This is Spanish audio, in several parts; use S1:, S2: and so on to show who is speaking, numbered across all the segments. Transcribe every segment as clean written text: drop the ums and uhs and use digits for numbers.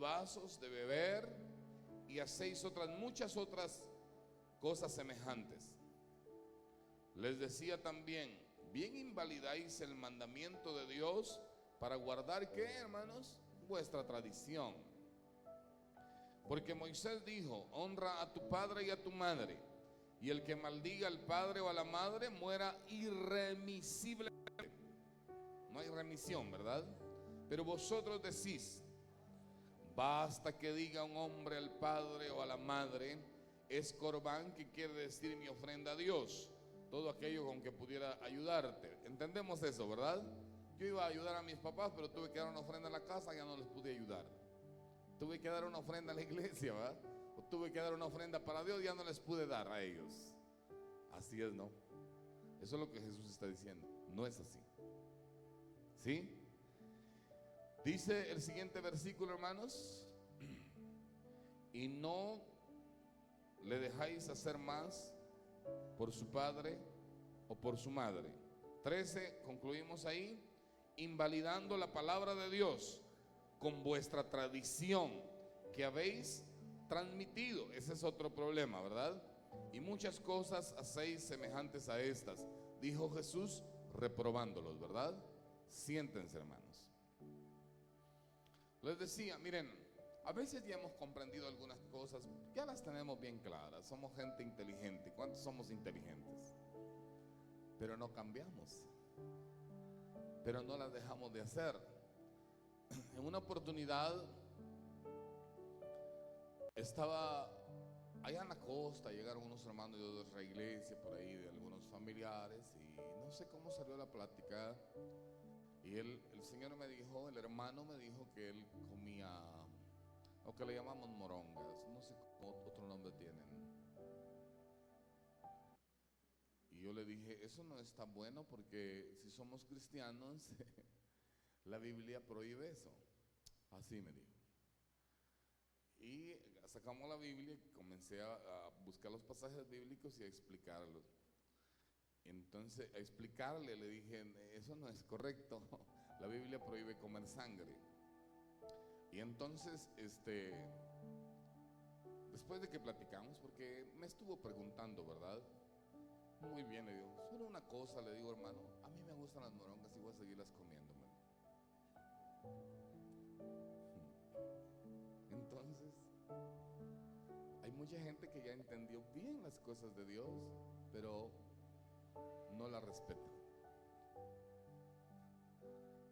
S1: vasos de beber y hacéis muchas otras cosas semejantes. Les decía también: bien invalidáis el mandamiento de Dios para guardar, ¿qué, hermanos? Vuestra tradición. Porque Moisés dijo: honra a tu padre y a tu madre, y el que maldiga al padre o a la madre muera irremisiblemente. No hay remisión, ¿verdad? Pero vosotros decís: basta que diga un hombre al padre o a la madre, es corbán, que quiere decir mi ofrenda a Dios, todo aquello con que pudiera ayudarte. Entendemos eso, ¿verdad? Yo iba a ayudar a mis papás, pero tuve que dar una ofrenda en la casa, ya no les pude ayudar. Tuve que dar una ofrenda a la iglesia, ¿verdad? O tuve que dar una ofrenda para Dios, ya no les pude dar a ellos. Así es, ¿no? Eso es lo que Jesús está diciendo. No es así. ¿Sí? Dice el siguiente versículo, hermanos: y no le dejáis hacer más por su padre o por su madre. 13, concluimos ahí: invalidando la palabra de Dios con vuestra tradición que habéis transmitido. Ese es otro problema, ¿verdad? Y muchas cosas hacéis semejantes a estas, dijo Jesús, reprobándolos, ¿verdad? Siéntense, hermanos. Les decía, miren, a veces ya hemos comprendido algunas cosas, ya las tenemos bien claras, somos gente inteligente. ¿Cuántos somos inteligentes? Pero no cambiamos, pero no las dejamos de hacer. En una oportunidad estaba allá en la costa, llegaron unos hermanos de otra iglesia por ahí, de algunos familiares, y no sé cómo salió la plática. Y el Señor me dijo, el hermano me dijo que él comía lo que le llamamos morongas, no sé cómo otro nombre tienen. Y yo le dije, eso no está bueno, porque si somos cristianos la Biblia prohíbe eso. Así me dijo. Y sacamos la Biblia y comencé a buscar los pasajes bíblicos y a explicarlos. Entonces, a explicarle, le dije, eso no es correcto, la Biblia prohíbe comer sangre. Y entonces, después de que platicamos, porque me estuvo preguntando, ¿verdad? Muy bien, le digo, solo una cosa, le digo, hermano, a mí me gustan las morongas y voy a seguirlas comiéndome. Entonces, hay mucha gente que ya entendió bien las cosas de Dios, pero no la respeta.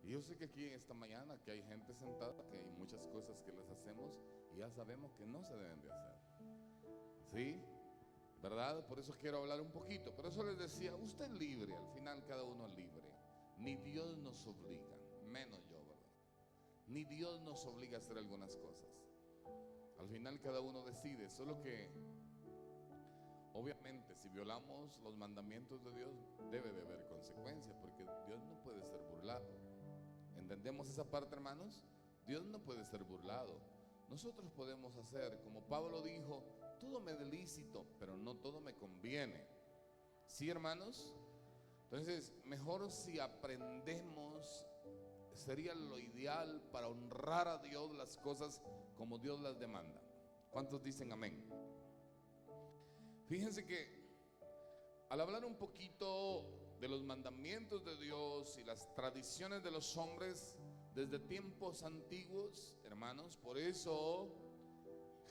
S1: Y yo sé que aquí esta mañana que hay gente sentada, que hay muchas cosas que les hacemos y ya sabemos que no se deben de hacer. ¿Sí? ¿Verdad? Por eso quiero hablar un poquito. Por eso les decía, usted es libre, al final cada uno es libre. Ni Dios nos obliga, menos yo, ¿verdad? Ni Dios nos obliga a hacer algunas cosas. Al final cada uno decide, solo que obviamente si violamos los mandamientos de Dios debe de haber consecuencias, porque Dios no puede ser burlado. ¿Entendemos esa parte, hermanos? Dios no puede ser burlado. Nosotros podemos hacer, como Pablo dijo, todo me es lícito, pero no todo me conviene. ¿Sí, hermanos? Entonces, mejor si aprendemos, sería lo ideal para honrar a Dios las cosas como Dios las demanda. ¿Cuántos dicen amén? Fíjense que al hablar un poquito de los mandamientos de Dios y las tradiciones de los hombres desde tiempos antiguos, hermanos, por eso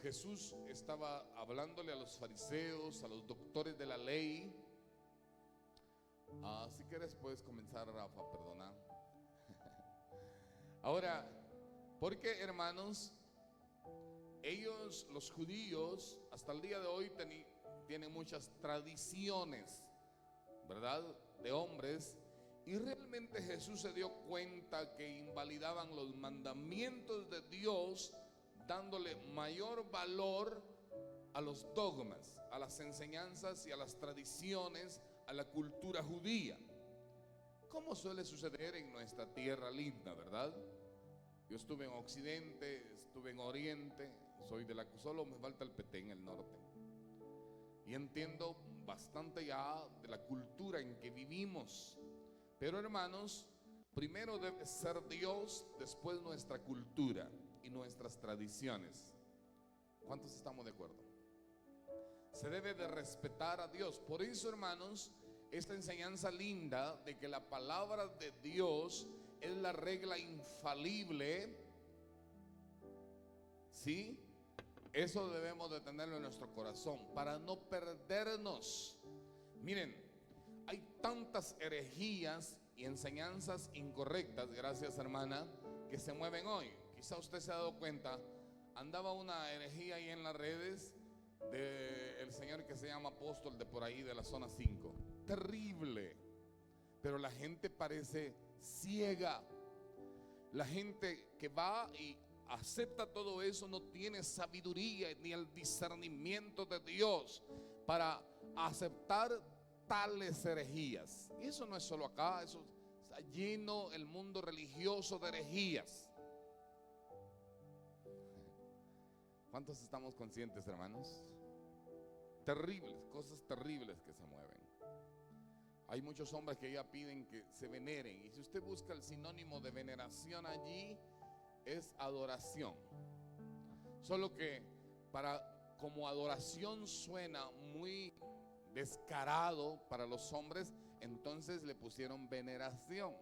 S1: Jesús estaba hablándole a los fariseos, a los doctores de la ley. Si quieres puedes comenzar, Rafa, perdona. Ahora, porque, hermanos, ellos, los judíos, hasta el día de hoy tienen muchas tradiciones, ¿verdad? De hombres. Y realmente Jesús se dio cuenta que invalidaban los mandamientos de Dios, dándole mayor valor a los dogmas, a las enseñanzas y a las tradiciones, a la cultura judía, como suele suceder en nuestra tierra linda, ¿verdad? Yo estuve en Occidente, estuve en Oriente, soy de solo me falta el Petén, el norte, y entiendo bastante ya de la cultura en que vivimos. Pero, hermanos, primero debe ser Dios, después nuestra cultura. y nuestras tradiciones. ¿Cuántos estamos de acuerdo? Se debe de respetar a Dios. Por eso, hermanos, esta enseñanza linda de que la palabra de Dios es la regla infalible, ¿sí? Eso debemos de tenerlo en nuestro corazón para no perdernos. Miren, hay tantas herejías y enseñanzas incorrectas, gracias hermana, que se mueven hoy. Quizá usted se ha dado cuenta, andaba una herejía ahí en las redes del señor que se llama apóstol de por ahí de la zona 5. Terrible. Pero la gente parece ciega. La gente que va y acepta todo eso no tiene sabiduría ni el discernimiento de Dios para aceptar tales herejías. Y eso no es solo acá, eso está lleno el mundo religioso de herejías. ¿Cuántos estamos conscientes, hermanos? Terribles, cosas terribles que se mueven. Hay muchos hombres que ya piden que se veneren. Y si usted busca el sinónimo de veneración allí, es adoración. Solo que como adoración suena muy descarado para los hombres, entonces le pusieron veneración.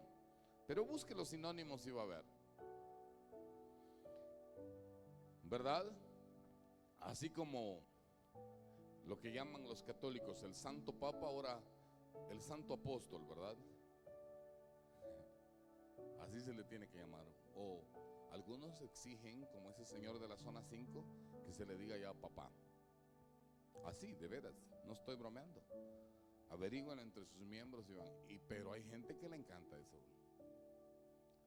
S1: Pero busque los sinónimos y va a ver, ¿verdad? Así como lo que llaman los católicos el Santo Papa, ahora el Santo Apóstol, ¿verdad? Así se le tiene que llamar. O algunos exigen, como ese señor de la zona 5, que se le diga ya papá. Así, de veras, no estoy bromeando. Averigüen entre sus miembros pero hay gente que le encanta eso.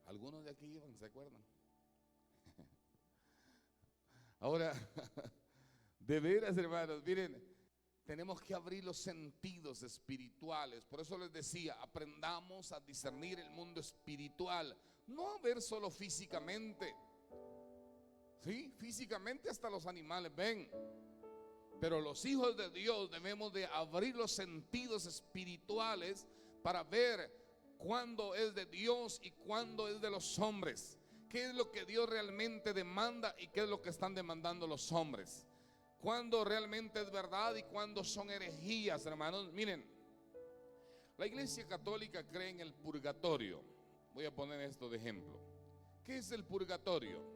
S1: Algunos de aquí iban, ¿se acuerdan? Ahora, de veras, hermanos, miren, tenemos que abrir los sentidos espirituales. Por eso les decía, aprendamos a discernir el mundo espiritual, no a ver solo físicamente. Sí, físicamente hasta los animales ven, pero los hijos de Dios debemos de abrir los sentidos espirituales para ver cuándo es de Dios y cuándo es de los hombres. ¿Qué es lo que Dios realmente demanda y qué es lo que están demandando los hombres? Cuándo realmente es verdad y cuándo son herejías, hermanos. Miren, la Iglesia Católica cree en el purgatorio. Voy a poner esto de ejemplo. ¿Qué es el purgatorio?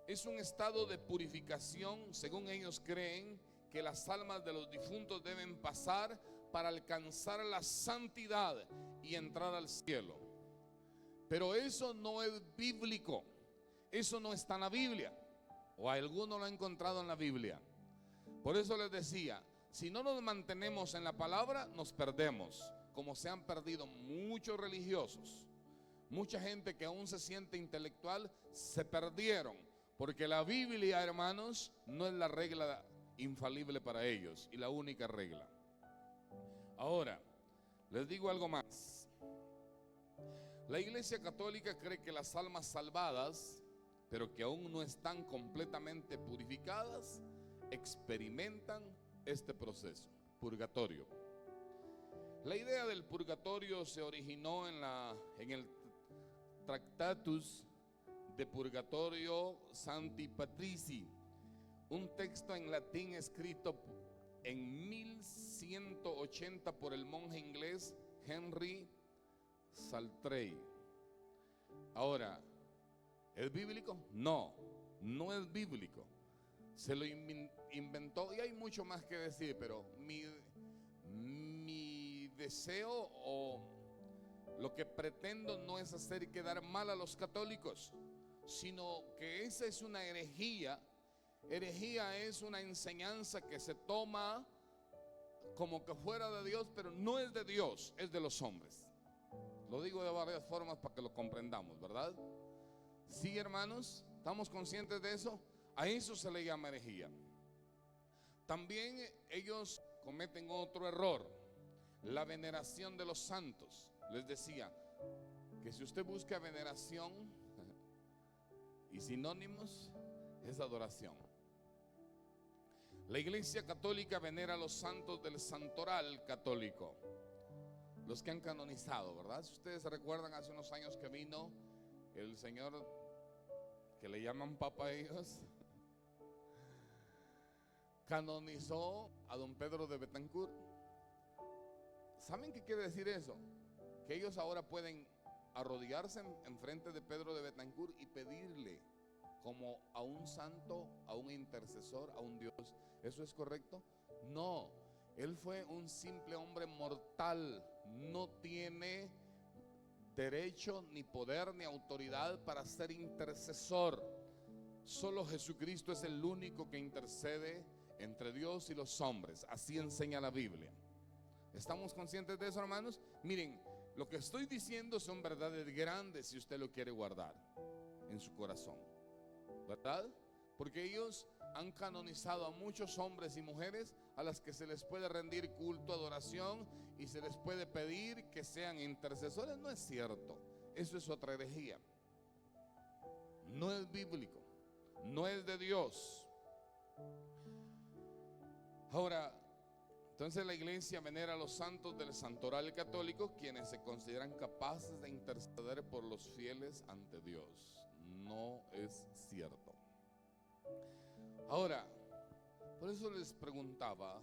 S1: Es un estado de purificación, según ellos creen, que las almas de los difuntos deben pasar para alcanzar la santidad y entrar al cielo. Pero eso no es bíblico. Eso no está en la Biblia. O alguno lo ha encontrado en la Biblia. Por eso les decía, si no nos mantenemos en la palabra, nos perdemos. Como se han perdido muchos religiosos. Mucha gente que aún se siente intelectual, se perdieron. Porque la Biblia, hermanos, no es la regla infalible para ellos y la única regla. Ahora, les digo algo más. La Iglesia Católica cree que las almas salvadas, pero que aún no están completamente purificadas, experimentan este proceso, purgatorio. La idea del purgatorio se originó en el Tractatus de Purgatorio Sancti Patrici, un texto en latín escrito en 1180 por el monje inglés Henry Saltrey. Ahora, ¿es bíblico? No, no es bíblico. Se lo inventó y hay mucho más que decir, pero mi deseo o lo que pretendo no es hacer quedar mal a los católicos, sino que esa es una herejía. Herejía es una enseñanza que se toma como que fuera de Dios, pero no es de Dios, es de los hombres. Lo digo de varias formas para que lo comprendamos, ¿verdad? Sí, hermanos, ¿estamos conscientes de eso? A eso se le llama herejía. También ellos cometen otro error, la veneración de los santos. Les decía que si usted busca veneración y sinónimos, es adoración. La Iglesia Católica venera a los santos del santoral católico, los que han canonizado, ¿verdad? Si ustedes se recuerdan, hace unos años que vino el señor que le llaman Papa a ellos, canonizó a don Pedro de Betancourt. ¿Saben qué quiere decir eso? Que ellos ahora pueden arrodillarse en frente de Pedro de Betancourt y pedirle como a un santo, a un intercesor, a un Dios. ¿Eso es correcto? No, él fue un simple hombre mortal, no tiene derecho, ni poder, ni autoridad para ser intercesor. Solo Jesucristo es el único que intercede entre Dios y los hombres. Así enseña la Biblia. ¿Estamos conscientes de eso, hermanos? Miren, lo que estoy diciendo son verdades grandes si usted lo quiere guardar en su corazón, ¿verdad? Porque ellos han canonizado a muchos hombres y mujeres a las que se les puede rendir culto, adoración, y se les puede pedir que sean intercesores. No es cierto, eso es otra herejía. No es bíblico, no es de Dios. Ahora, entonces la iglesia venera a los santos del santoral católico, quienes se consideran capaces de interceder por los fieles ante Dios. No es cierto. Ahora, por eso les preguntaba,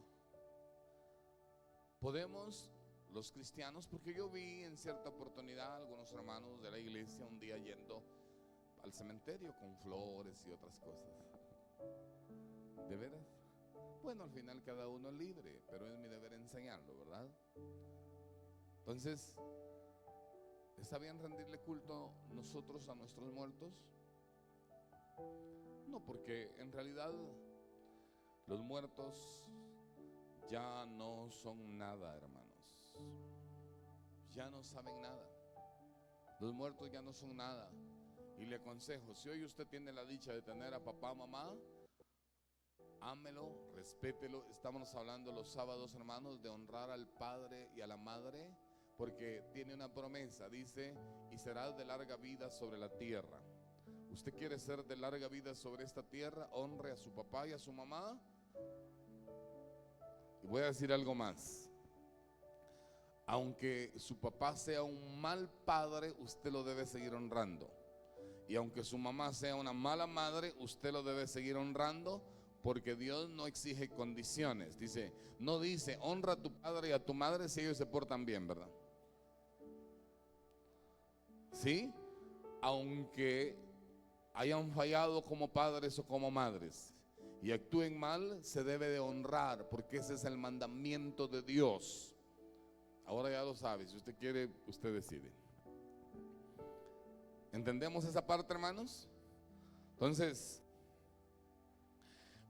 S1: ¿podemos los cristianos? Porque yo vi en cierta oportunidad algunos hermanos de la iglesia un día yendo al cementerio con flores y otras cosas. ¿De veras? Bueno, al final cada uno es libre, pero es mi deber enseñarlo, ¿verdad? Entonces, ¿está bien rendirle culto nosotros a nuestros muertos? No, porque en realidad los muertos ya no son nada, hermanos. Ya no saben nada. Los muertos ya no son nada. Y le aconsejo, si hoy usted tiene la dicha de tener a papá, mamá, ámelo, respételo. Estamos hablando los sábados, hermanos, de honrar al padre y a la madre, porque tiene una promesa, dice, y serás de larga vida sobre la tierra. ¿Usted quiere ser de larga vida sobre esta tierra? Honre a su papá y a su mamá. Y voy a decir algo más. Aunque su papá sea un mal padre, usted lo debe seguir honrando. Y aunque su mamá sea una mala madre, usted lo debe seguir honrando, porque Dios no exige condiciones. Dice, no dice, honra a tu padre y a tu madre si ellos se portan bien, ¿verdad? ¿Sí? Aunque hayan fallado como padres o como madres y actúen mal, se debe de honrar, porque ese es el mandamiento de Dios. Ahora ya lo sabe, si usted quiere, usted decide. ¿Entendemos esa parte, hermanos? Entonces,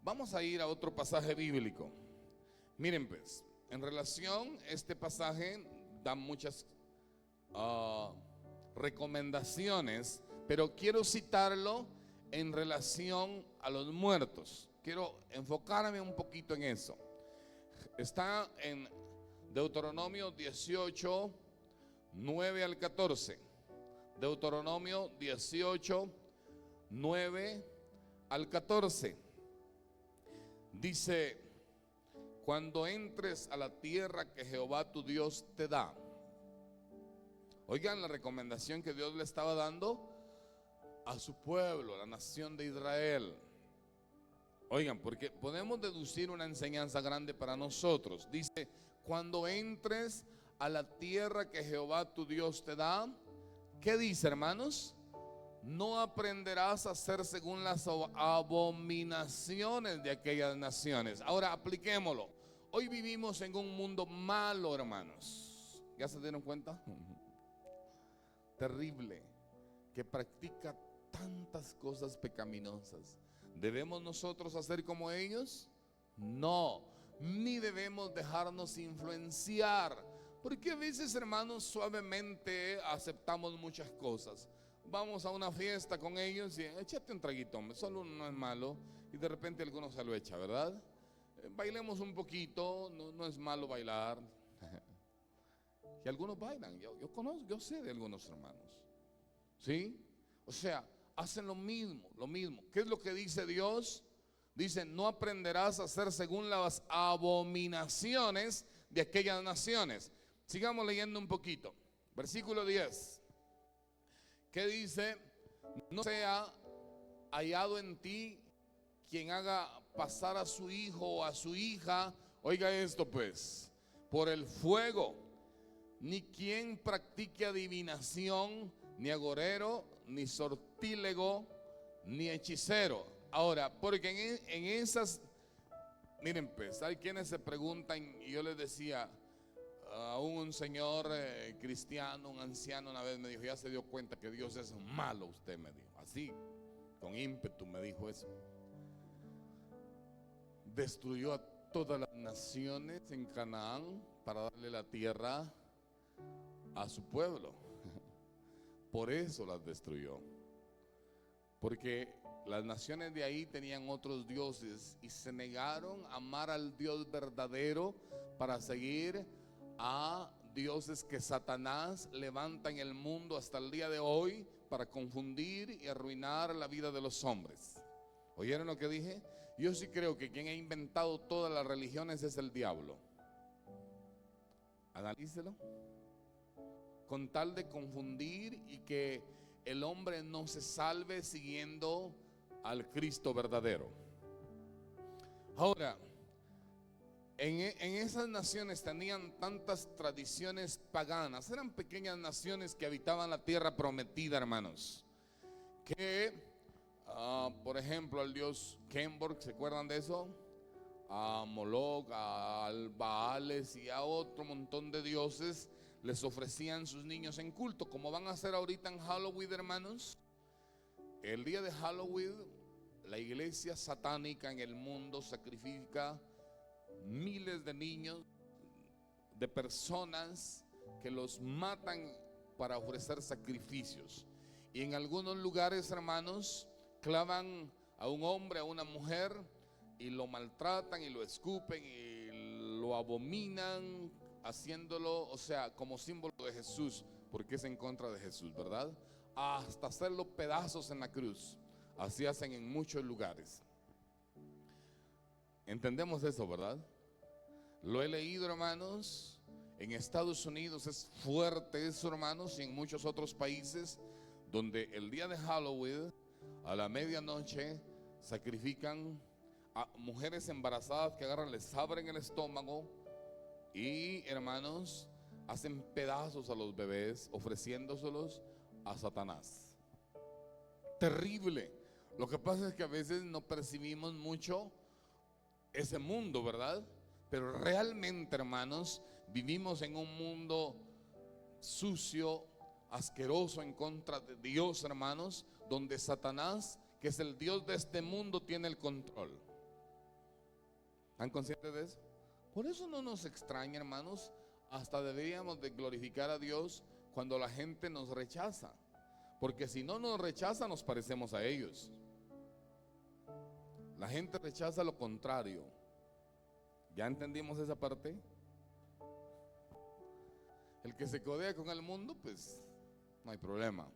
S1: vamos a ir a otro pasaje bíblico. Miren pues, en relación a este pasaje da muchas recomendaciones, pero quiero citarlo en relación a los muertos. Quiero enfocarme un poquito en eso. Está en Deuteronomio 18, 9 al 14. Deuteronomio 18, 9 al 14. Dice, cuando entres a la tierra que Jehová tu Dios te da. Oigan la recomendación que Dios le estaba dando a su pueblo, a la nación de Israel. Oigan, porque podemos deducir una enseñanza grande para nosotros. Dice, cuando entres a la tierra que Jehová tu Dios te da, ¿qué dice, hermanos? No aprenderás a hacer según las abominaciones de aquellas naciones. Ahora apliquémoslo. Hoy vivimos en un mundo malo, hermanos. ¿Ya se dieron cuenta? Terrible, que practica tantas cosas pecaminosas. ¿Debemos nosotros hacer como ellos? No, ni debemos dejarnos influenciar, porque a veces, hermanos, suavemente aceptamos muchas cosas. Vamos a una fiesta con ellos y échate un traguito, hombre, solo uno no es malo, y de repente alguno se lo echa, ¿verdad? Bailemos un poquito, no es malo bailar. Y algunos bailan, yo conozco, yo sé de algunos hermanos, ¿sí? O sea, hacen lo mismo. ¿Qué es lo que dice Dios? Dice, no aprenderás a hacer según las abominaciones de aquellas naciones. Sigamos leyendo un poquito. Versículo 10. ¿Qué dice? No sea hallado en ti quien haga pasar a su hijo o a su hija, oiga esto pues, por el fuego, ni quien practique adivinación, ni agorero, ni sortílego, ni hechicero. Ahora, porque en esas, miren pues, hay quienes se preguntan, y yo les decía, a un señor cristiano, un anciano una vez me dijo, ya se dio cuenta que Dios es malo, usted me dijo, así, con ímpetu me dijo eso. Destruyó a todas las naciones en Canaán para darle la tierra a su pueblo. Por eso las destruyó, porque las naciones de ahí tenían otros dioses y se negaron a amar al Dios verdadero para seguir a dioses que Satanás levanta en el mundo hasta el día de hoy para confundir y arruinar la vida de los hombres. ¿Oyeron lo que dije? Yo sí creo que quien ha inventado todas las religiones es el diablo. Analícelo. Con tal de confundir y que el hombre no se salve siguiendo al Cristo verdadero. Ahora, en esas naciones tenían tantas tradiciones paganas. Eran pequeñas naciones que habitaban la tierra prometida, hermanos. Que por ejemplo, al dios Kenborg, ¿se acuerdan de eso? A Moloch, a Baales y a otro montón de dioses les ofrecían sus niños en culto, como van a hacer ahorita en Halloween, hermanos. El día de Halloween, la iglesia satánica en el mundo sacrifica miles de niños, de personas que los matan para ofrecer sacrificios. Y en algunos lugares, hermanos, clavan a un hombre, a una mujer, y lo maltratan y lo escupen y lo abominan, haciéndolo, o sea, como símbolo de Jesús, porque es en contra de Jesús, ¿verdad? Hasta hacerlo pedazos en la cruz. Así hacen en muchos lugares. Entendemos eso, ¿verdad? Lo he leído, hermanos. En Estados Unidos es fuerte eso, hermanos, y en muchos otros países donde el día de Halloween a la medianoche sacrifican a mujeres embarazadas que agarran, les abren el estómago y, hermanos, hacen pedazos a los bebés ofreciéndoselos a Satanás. Terrible. Lo que pasa es que a veces no percibimos mucho ese mundo, ¿verdad? Pero realmente, hermanos, vivimos en un mundo sucio, asqueroso, en contra de Dios, hermanos, donde Satanás, que es el Dios de este mundo, tiene el control. ¿Están conscientes de eso? Por eso no nos extraña, hermanos, hasta deberíamos de glorificar a Dios cuando la gente nos rechaza, porque si no nos rechaza nos parecemos a ellos. La gente rechaza lo contrario. ¿Ya entendimos esa parte? El que se codea con el mundo, pues no hay problema.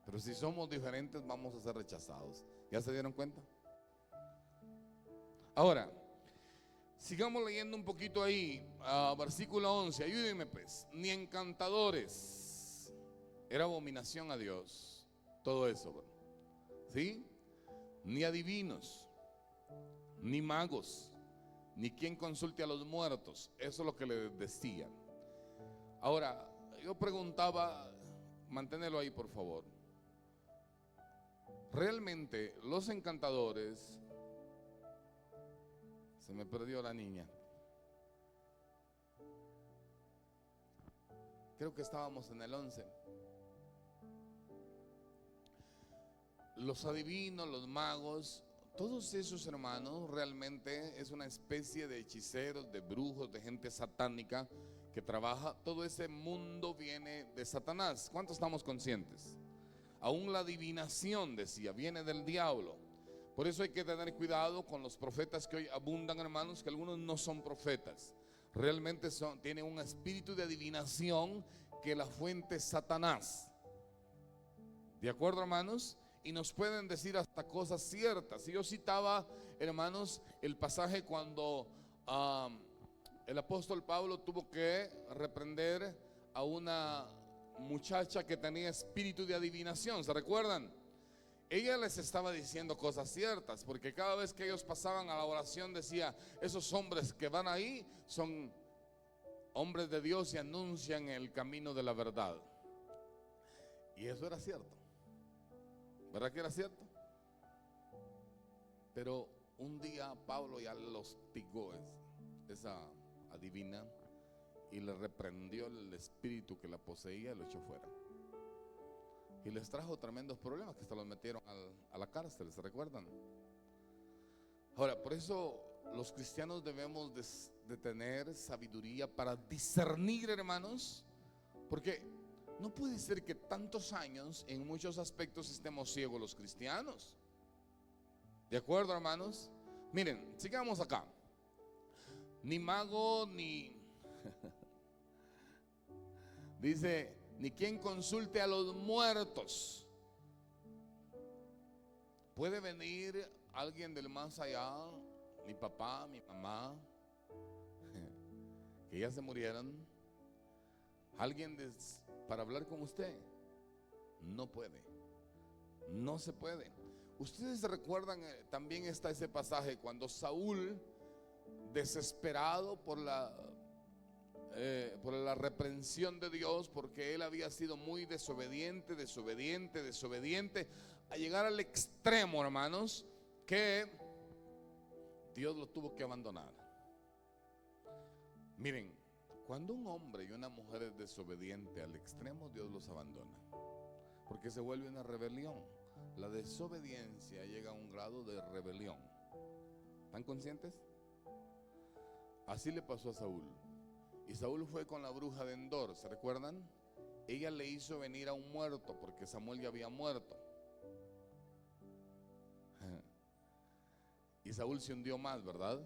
S1: Pero si somos diferentes, vamos a ser rechazados. ¿Ya se dieron cuenta? Ahora, sigamos leyendo un poquito ahí, versículo 11. Ayúdenme pues. Ni encantadores, era abominación a Dios. Todo eso, ¿sí? Ni adivinos, ni magos, ni quien consulte a los muertos. Eso es lo que le decían. Ahora, yo preguntaba, manténelo ahí por favor. Realmente los encantadores, se me perdió la niña. Creo que estábamos en el 11. Los adivinos, los magos, todos esos, hermanos, realmente es una especie de hechiceros, de brujos, de gente satánica que trabaja. Todo ese mundo viene de Satanás. ¿Cuántos estamos conscientes? Aún la adivinación, decía, viene del diablo. Por eso hay que tener cuidado con los profetas que hoy abundan, hermanos, que algunos no son profetas. Realmente tienen un espíritu de adivinación que la fuente es Satanás. ¿De acuerdo, hermanos? Y nos pueden decir hasta cosas ciertas. Y yo citaba, hermanos, el pasaje cuando el apóstol Pablo tuvo que reprender a una muchacha que tenía espíritu de adivinación. ¿Se recuerdan? ella les estaba diciendo cosas ciertas, porque cada vez que ellos pasaban a la oración decía, esos hombres que van ahí son hombres de Dios y anuncian el camino de la verdad. Y eso era cierto, ¿verdad que era cierto? Pero un día Pablo ya los hostigó esa adivina y le reprendió el espíritu que la poseía y lo echó fuera. Y les trajo tremendos problemas, que hasta los metieron a la cárcel, ¿se recuerdan? Ahora, por eso los cristianos debemos de tener sabiduría para discernir, hermanos, porque no puede ser que tantos años en muchos aspectos estemos ciegos los cristianos. ¿De acuerdo, hermanos? Miren, sigamos acá. Ni mago, ni dice, ni quien consulte a los muertos. Puede venir alguien del más allá, mi papá, mi mamá, que ya se murieron, alguien para hablar con usted. No puede, no se puede. Ustedes recuerdan, también está ese pasaje cuando Saúl, desesperado por la reprensión de Dios, porque él había sido muy desobediente, a llegar al extremo, hermanos, que Dios lo tuvo que abandonar. Miren, cuando un hombre y una mujer es desobediente al extremo, Dios los abandona, porque se vuelve una rebelión. La desobediencia llega a un grado de rebelión. ¿Están conscientes? Así le pasó a Saúl. Y Saúl fue con la bruja de Endor, ¿se recuerdan? Ella le hizo venir a un muerto, porque Samuel ya había muerto. Y Saúl se hundió más, ¿verdad?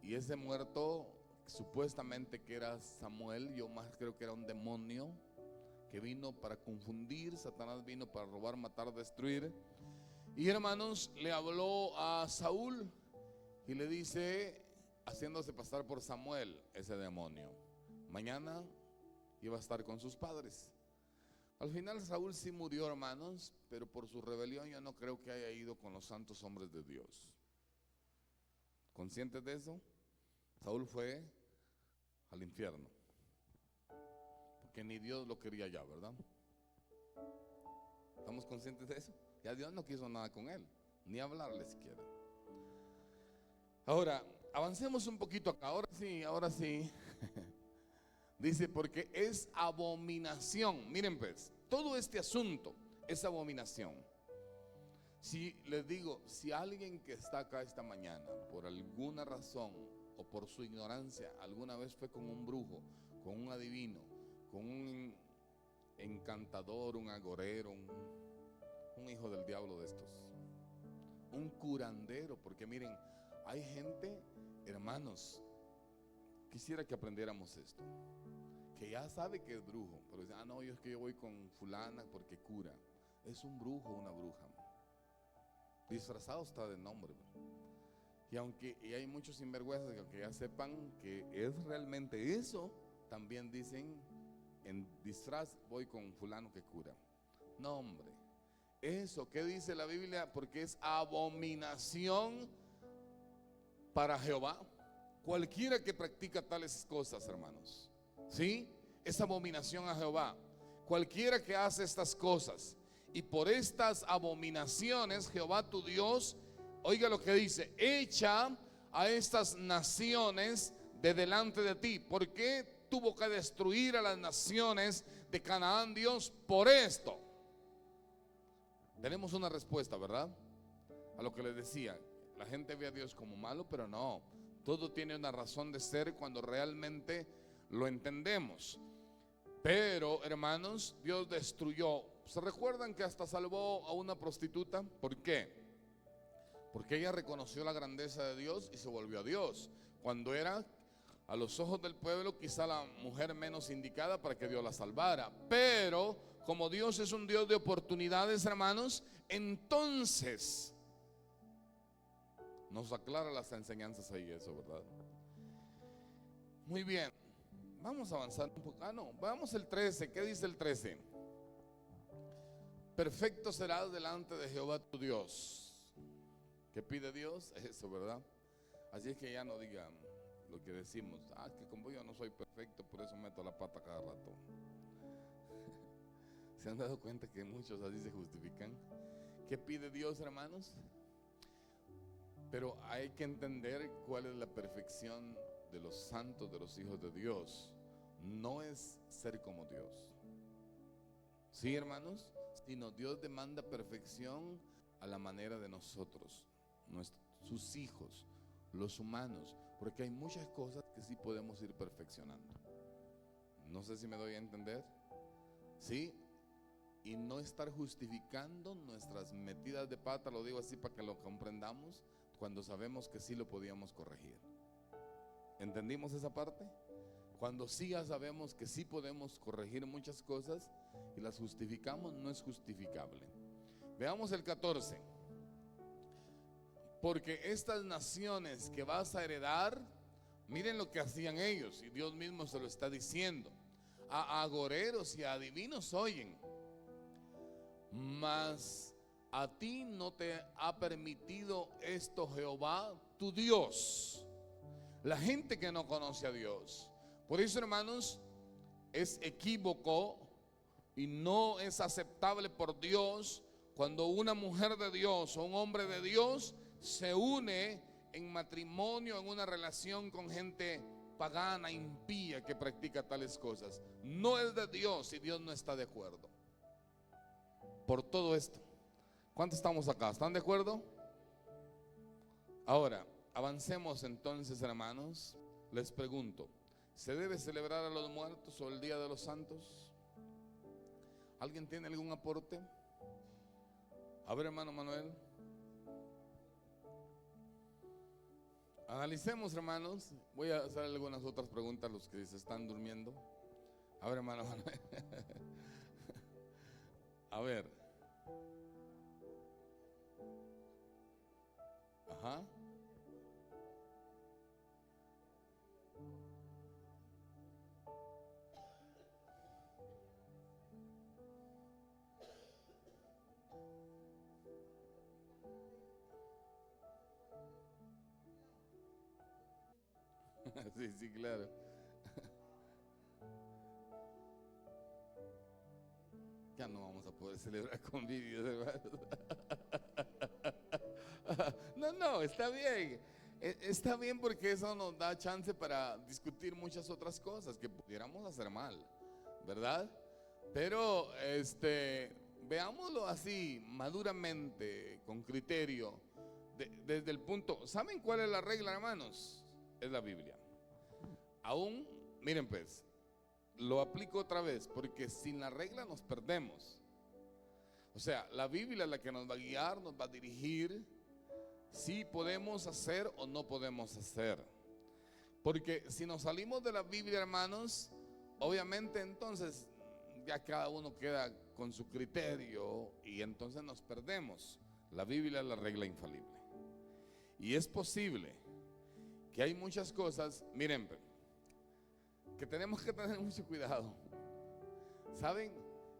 S1: Y ese muerto, supuestamente que era Samuel, yo más creo que era un demonio que vino para confundir. Satanás vino para robar, matar, destruir. Y hermanos, le habló a Saúl y le dice, haciéndose pasar por Samuel, ese demonio, mañana iba a estar con sus padres. Al final Saúl sí murió, hermanos, pero por su rebelión yo no creo que haya ido con los santos hombres de Dios. ¿Conscientes de eso? Saúl fue al infierno, porque ni Dios lo quería ya, ¿verdad? ¿Estamos conscientes de eso? Ya Dios no quiso nada con él, ni hablarle siquiera. Ahora, avancemos un poquito acá, ahora sí. Dice, porque es abominación. Miren pues, todo este asunto es abominación. Si les digo, si alguien que está acá esta mañana, por alguna razón o por su ignorancia, alguna vez fue con un brujo, con un adivino, con un encantador, un agorero, un hijo del diablo de estos, un curandero, porque miren, hay gente, hermanos, quisiera que aprendiéramos esto, que ya sabe que es brujo, pero dice, no, es que yo voy con fulana porque cura. Es un brujo o una bruja, disfrazado está de nombre. Y hay muchos sinvergüenzas que aunque ya sepan que es realmente eso, también dicen, en disfraz voy con fulano que cura. No, hombre, eso, ¿qué dice la Biblia? Porque es abominación para Jehová. Cualquiera que practica tales cosas, hermanos, ¿sí? Es abominación a Jehová. Cualquiera que hace estas cosas, y por estas abominaciones Jehová tu Dios, oiga lo que dice, echa a estas naciones de delante de ti. ¿Por qué tuvo que destruir a las naciones de Canaán Dios? Por esto. Tenemos una respuesta, ¿verdad? A lo que les decía, la gente ve a Dios como malo, pero no. Todo tiene una razón de ser cuando realmente lo entendemos. Pero, hermanos, Dios destruyó. ¿Se recuerdan que hasta salvó a una prostituta? ¿Por qué? Porque ella reconoció la grandeza de Dios y se volvió a Dios, cuando era, a los ojos del pueblo, quizá la mujer menos indicada para que Dios la salvara. Pero como Dios es un Dios de oportunidades, hermanos, entonces nos aclara las enseñanzas ahí eso, ¿verdad? Muy bien, vamos a avanzar un poco. Vamos el 13, ¿qué dice el 13? perfecto serás delante de Jehová tu Dios. ¿Qué pide Dios? Eso, ¿verdad? Así es que ya no digan lo que decimos, que como yo no soy perfecto, por eso meto la pata cada rato. ¿Se han dado cuenta que muchos así se justifican? ¿Qué pide Dios, hermanos? Pero hay que entender cuál es la perfección de los santos, de los hijos de Dios. No es ser como Dios. ¿Sí, hermanos? Sino Dios demanda perfección a la manera de nosotros, sus hijos, los humanos, porque hay muchas cosas que sí podemos ir perfeccionando. No sé si me doy a entender. ¿Sí? Y no estar justificando nuestras metidas de pata, lo digo así para que lo comprendamos, cuando sabemos que sí lo podíamos corregir. ¿Entendimos esa parte? Cuando sí ya sabemos que sí podemos corregir muchas cosas y las justificamos, no es justificable. Veamos el 14. Porque estas naciones que vas a heredar, miren lo que hacían ellos, y Dios mismo se lo está diciendo. A agoreros y a adivinos oyen, mas a ti no te ha permitido esto Jehová tu Dios. La gente que no conoce a Dios. Por eso, hermanos, es equívoco y no es aceptable por Dios cuando una mujer de Dios o un hombre de Dios se une en matrimonio, en una relación con gente pagana, impía, que practica tales cosas. No es de Dios y Dios no está de acuerdo. Por todo esto, ¿cuántos estamos acá? ¿Están de acuerdo? Ahora, avancemos entonces, hermanos. Les pregunto, ¿se debe celebrar a los muertos o el Día de los Santos? ¿Alguien tiene algún aporte? A ver, hermano Manuel. Analicemos, hermanos. Voy a hacer algunas otras preguntas a los que se están durmiendo. A ver, hermano Manuel. A ver. Ajá. Sí, sí, claro. Ya no vamos a poder celebrar convivios, hermanos. No, está bien. Está bien porque eso nos da chance para discutir muchas otras cosas que pudiéramos hacer mal, ¿verdad? Pero veámoslo así, maduramente, con criterio, desde el punto. ¿Saben cuál es la regla, hermanos? Es la Biblia. Aún, miren pues, lo aplico otra vez, porque sin la regla nos perdemos. O sea, la Biblia es la que nos va a guiar, nos va a dirigir si podemos hacer o no podemos hacer. Porque si nos salimos de la Biblia, hermanos, obviamente entonces ya cada uno queda con su criterio y entonces nos perdemos. La Biblia es la regla infalible. Y es posible que hay muchas cosas, miren, que tenemos que tener mucho cuidado. ¿Saben?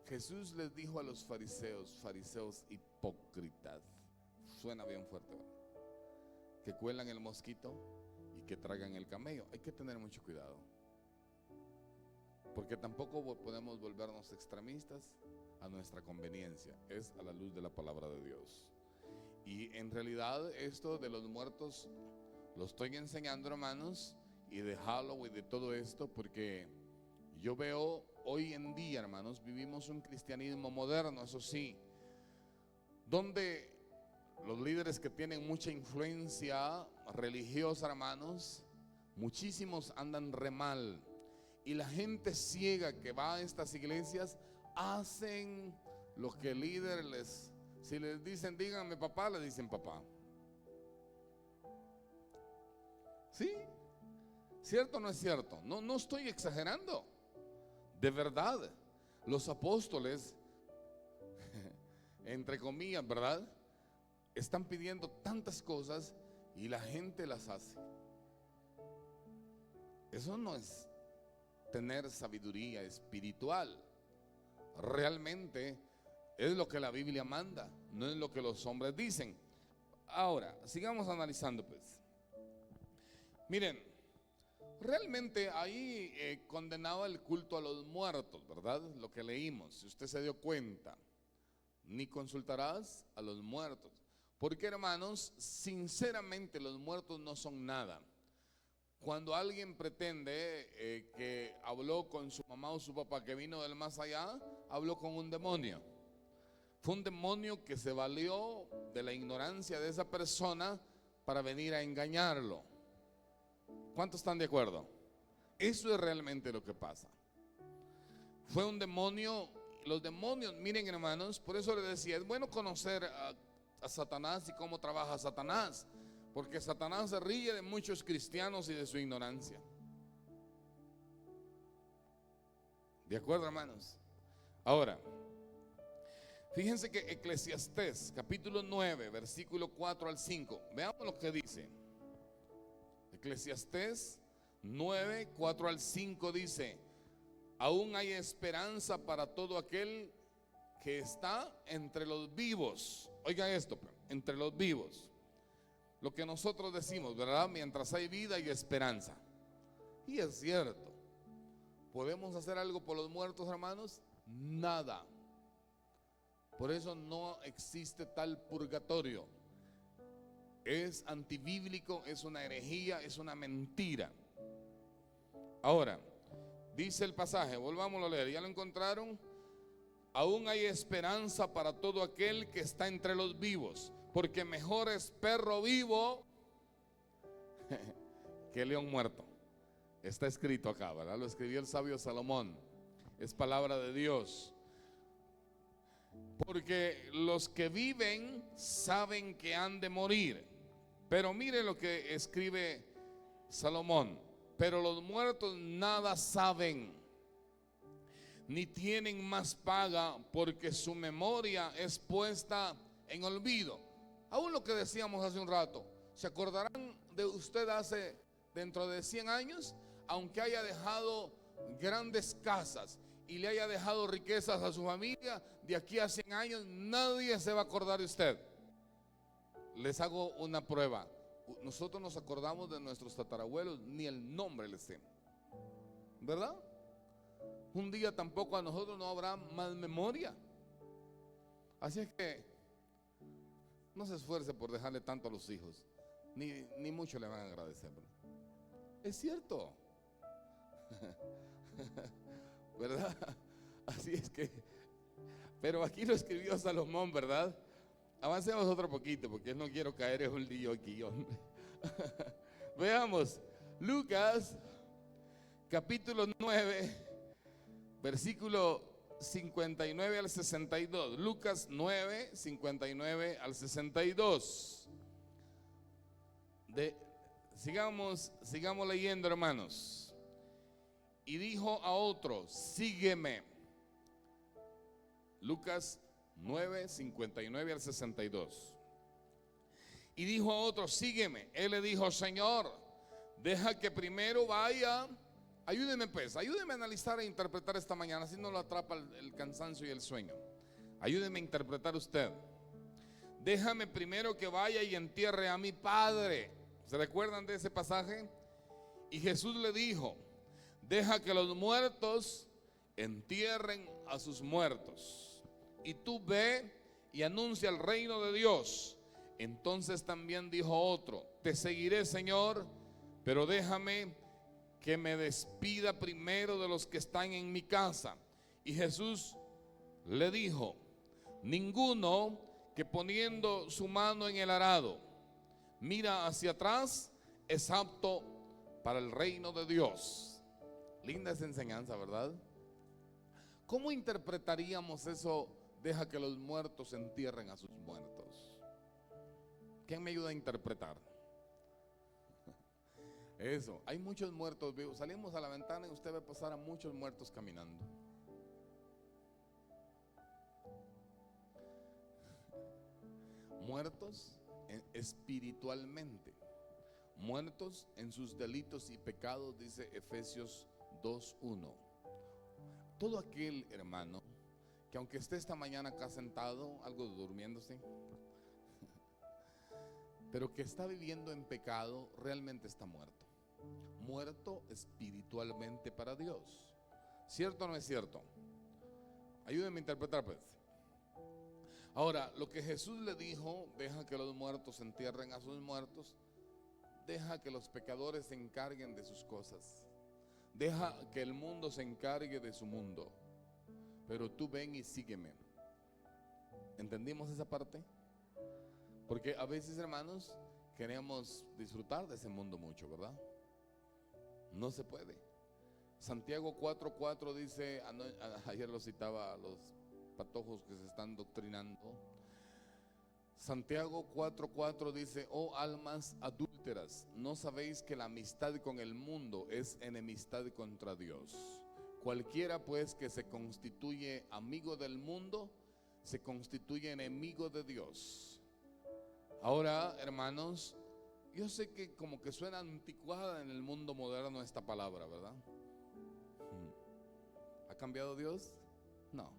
S1: Jesús les dijo a los fariseos hipócritas, suena bien fuerte, ¿verdad? Que cuelan el mosquito y que tragan el camello. Hay que tener mucho cuidado, porque tampoco podemos volvernos extremistas a nuestra conveniencia. Es a la luz de la palabra de Dios. Y en realidad esto de los muertos lo estoy enseñando, hermanos, y de Halloween, de todo esto, porque yo veo hoy en día, hermanos, vivimos un cristianismo moderno, eso sí, donde los líderes que tienen mucha influencia religiosa, hermanos, muchísimos andan re mal. Y la gente ciega que va a estas iglesias hacen lo que el líder si les dicen díganme papá, le dicen papá. ¿Sí? ¿Cierto o no es cierto? No estoy exagerando. De verdad, los apóstoles, entre comillas, ¿verdad?, están pidiendo tantas cosas y la gente las hace. Eso no es tener sabiduría espiritual. Realmente Es lo que la Biblia manda, no es lo que los hombres dicen. Ahora, sigamos analizando pues. Miren, realmente ahí condenaba el culto a los muertos, ¿verdad? Lo que leímos, si usted se dio cuenta. Ni consultarás a los muertos. Porque, hermanos, sinceramente los muertos no son nada. Cuando alguien pretende que habló con su mamá o su papá que vino del más allá, habló con un demonio. Fue un demonio que se valió de la ignorancia de esa persona para venir a engañarlo. ¿Cuántos están de acuerdo? Eso es realmente lo que pasa. Fue un demonio. Los demonios, miren hermanos, por eso les decía, es bueno conocer a Satanás y cómo trabaja Satanás, porque Satanás se ríe de muchos cristianos y de su ignorancia. ¿De acuerdo, hermanos? Ahora, fíjense que Eclesiastés, capítulo 9, versículo 4 al 5, veamos lo que dice. Eclesiastés 9, 4 al 5 dice: aún hay esperanza para todo aquel que está entre los vivos. Oiga esto, entre los vivos. Lo que nosotros decimos, ¿verdad? Mientras hay vida hay esperanza. Y es cierto. ¿Podemos hacer algo por los muertos, hermanos? Nada. Por eso no existe tal purgatorio. Es antibíblico, es una herejía, es una mentira. Ahora, dice el pasaje, volvámoslo a leer, ¿ya lo encontraron? Aún hay esperanza para todo aquel que está entre los vivos, porque mejor es perro vivo que león muerto. Está escrito acá, ¿verdad? Lo escribió el sabio Salomón. Es palabra de Dios. Porque los que viven saben que han de morir. Pero mire lo que escribe Salomón. Pero los muertos nada saben, ni tienen más paga, porque su memoria es puesta en olvido. Aún lo que decíamos hace un rato, ¿se acordarán de usted dentro de 100 años? Aunque haya dejado grandes casas y le haya dejado riquezas a su familia, de aquí a 100 años nadie se va a acordar de usted. Les hago una prueba. Nosotros nos acordamos de nuestros tatarabuelos, ni el nombre les sé, ¿verdad? Un día tampoco a nosotros no habrá más memoria. Así es que no se esfuerce por dejarle tanto a los hijos, ni mucho le van a agradecer, ¿verdad? Es cierto. ¿Verdad? Así es que, pero aquí lo escribió Salomón, ¿verdad? Avancemos otro poquito, porque no quiero caer en un lío aquí, hombre. Veamos, Lucas, capítulo 9, versículo 59 al 62. Lucas 9, 59 al 62. Sigamos leyendo, hermanos. Y dijo a otro: sígueme. Lucas 9, 59 al 62. Y dijo a otro: sígueme. Él le dijo: Señor, deja que primero vaya. Ayúdeme pues, ayúdeme a analizar e interpretar esta mañana, así no lo atrapa el cansancio y el sueño. Ayúdeme a interpretar usted. Déjame primero que vaya y entierre a mi padre. ¿Se recuerdan de ese pasaje? Y Jesús le dijo: deja que los muertos entierren a sus muertos, y tú ve y anuncia el reino de Dios. Entonces también dijo otro: te seguiré, Señor, pero déjame que me despida primero de los que están en mi casa. Y Jesús le dijo: ninguno que poniendo su mano en el arado mira hacia atrás es apto para el reino de Dios. Linda esa enseñanza, ¿verdad? ¿Cómo interpretaríamos eso? Deja que los muertos entierren a sus muertos. ¿Quién me ayuda a interpretar? Eso, hay muchos muertos vivos. Salimos a la ventana y usted ve pasar a muchos muertos caminando. Muertos espiritualmente, muertos en sus delitos y pecados, dice Efesios 2:1. Todo aquel, hermano, que aunque esté esta mañana acá sentado, algo durmiéndose, pero que está viviendo en pecado, realmente está muerto. Muerto espiritualmente para Dios. ¿Cierto o no es cierto? Ayúdenme a interpretar, pues. Ahora, lo que Jesús le dijo: deja que los muertos entierren a sus muertos, deja que los pecadores se encarguen de sus cosas, deja que el mundo se encargue de su mundo, pero tú ven y sígueme. ¿Entendimos esa parte? Porque a veces, hermanos, queremos disfrutar de ese mundo mucho, ¿verdad? No se puede. Santiago 4:4 dice, ayer lo citaba a los patojos que se están doctrinando. Santiago 4:4 dice: oh almas adúlteras, ¿no sabéis que la amistad con el mundo es enemistad contra Dios? Cualquiera pues que se constituye amigo del mundo, se constituye enemigo de Dios. Ahora, hermanos, yo sé que como que suena anticuada en el mundo moderno esta palabra, ¿verdad? ¿Ha cambiado Dios? No.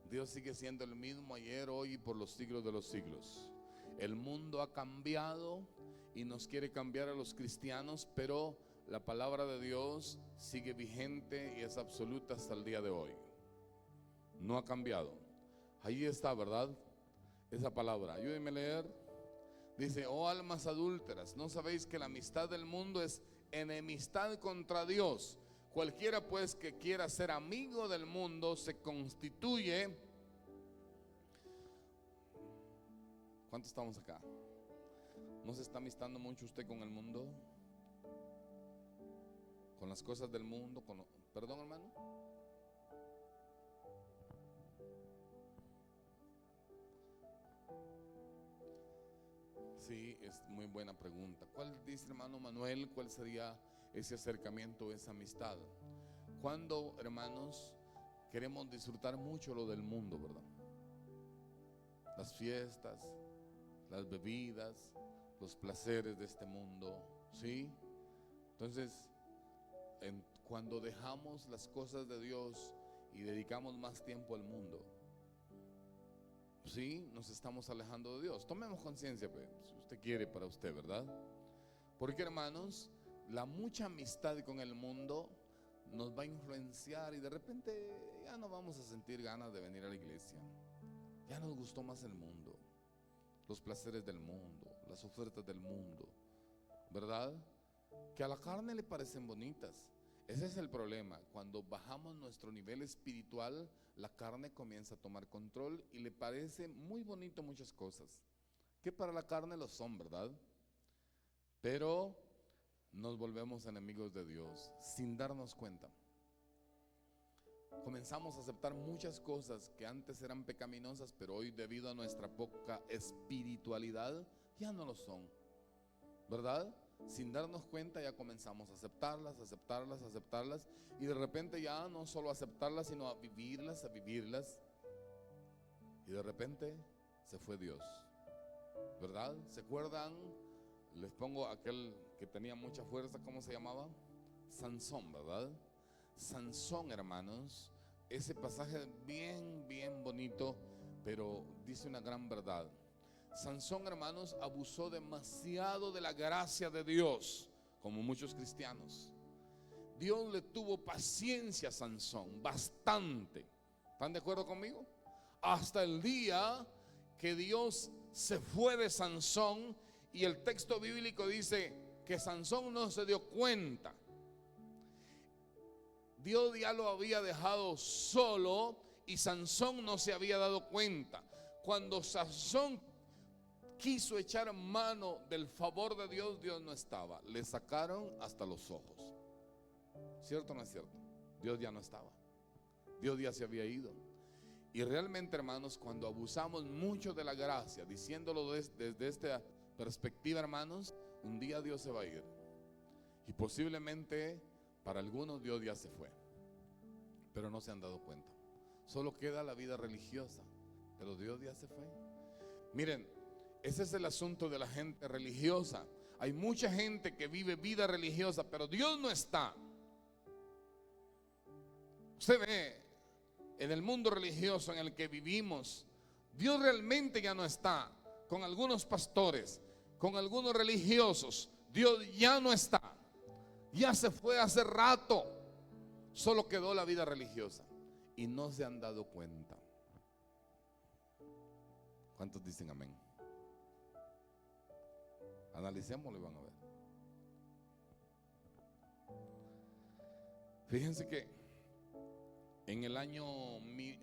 S1: Dios sigue siendo el mismo ayer, hoy y por los siglos de los siglos. El mundo ha cambiado y nos quiere cambiar a los cristianos, pero la palabra de Dios sigue vigente y es absoluta hasta el día de hoy. No ha cambiado. Ahí está, ¿verdad? Esa palabra. Ayúdenme a leer. Dice: oh almas adúlteras, ¿no sabéis que la amistad del mundo es enemistad contra Dios? Cualquiera pues que quiera ser amigo del mundo se constituye. ¿Cuántos estamos acá? ¿No se está amistando mucho usted con el mundo? Con las cosas del mundo, perdón, hermano. Sí, es muy buena pregunta. ¿Cuál, dice hermano Manuel, cuál sería ese acercamiento, esa amistad? Cuando, hermanos, queremos disfrutar mucho lo del mundo, ¿verdad? Las fiestas, las bebidas, los placeres de este mundo, ¿sí? Entonces, cuando dejamos las cosas de Dios y dedicamos más tiempo al mundo, sí, nos estamos alejando de Dios. Tomemos conciencia, pues, si usted quiere, para usted, ¿verdad? Porque, hermanos, la mucha amistad con el mundo nos va a influenciar y de repente ya no vamos a sentir ganas de venir a la iglesia. Ya nos gustó más el mundo, los placeres del mundo, las ofertas del mundo, ¿verdad? Que a la carne le parecen bonitas. Ese es el problema. Cuando bajamos nuestro nivel espiritual, la carne comienza a tomar control y le parece muy bonito muchas cosas, que para la carne lo son, ¿verdad? Pero nos volvemos enemigos de Dios sin darnos cuenta. Comenzamos a aceptar muchas cosas que antes eran pecaminosas, pero hoy, debido a nuestra poca espiritualidad, ya no lo son, ¿verdad? Sin darnos cuenta ya comenzamos a aceptarlas, y de repente ya no solo aceptarlas, sino a vivirlas, y de repente se fue Dios, ¿verdad? ¿Se acuerdan? Les pongo aquel que tenía mucha fuerza, ¿cómo se llamaba? Sansón, ¿verdad? Sansón, hermanos, ese pasaje bien bonito, pero dice una gran verdad. Sansón, hermanos, abusó demasiado de la gracia de Dios, como muchos cristianos. Dios le tuvo paciencia a Sansón, bastante. ¿Están de acuerdo conmigo? Hasta el día que Dios se fue de Sansón, y el texto bíblico dice que Sansón no se dio cuenta. Dios ya lo había dejado solo y Sansón no se había dado cuenta. Cuando Sansón quiso echar mano del favor de Dios, Dios no estaba. Le sacaron hasta los ojos. ¿Cierto o no es cierto? Dios ya no estaba. Dios ya se había ido. Y realmente, hermanos, cuando abusamos mucho de la gracia, diciéndolo desde esta perspectiva, hermanos, un día Dios se va a ir. Y posiblemente para algunos Dios ya se fue, pero no se han dado cuenta. Solo queda la vida religiosa, pero Dios ya se fue. Miren, ese es el asunto de la gente religiosa. Hay mucha gente que vive vida religiosa, pero Dios no está. Usted ve en el mundo religioso en el que vivimos, Dios realmente ya no está con algunos pastores, con algunos religiosos. Dios ya no está, ya se fue hace rato. Solo quedó la vida religiosa y no se han dado cuenta. ¿Cuántos dicen amén? Analicémoslo y van a ver. Fíjense que en el año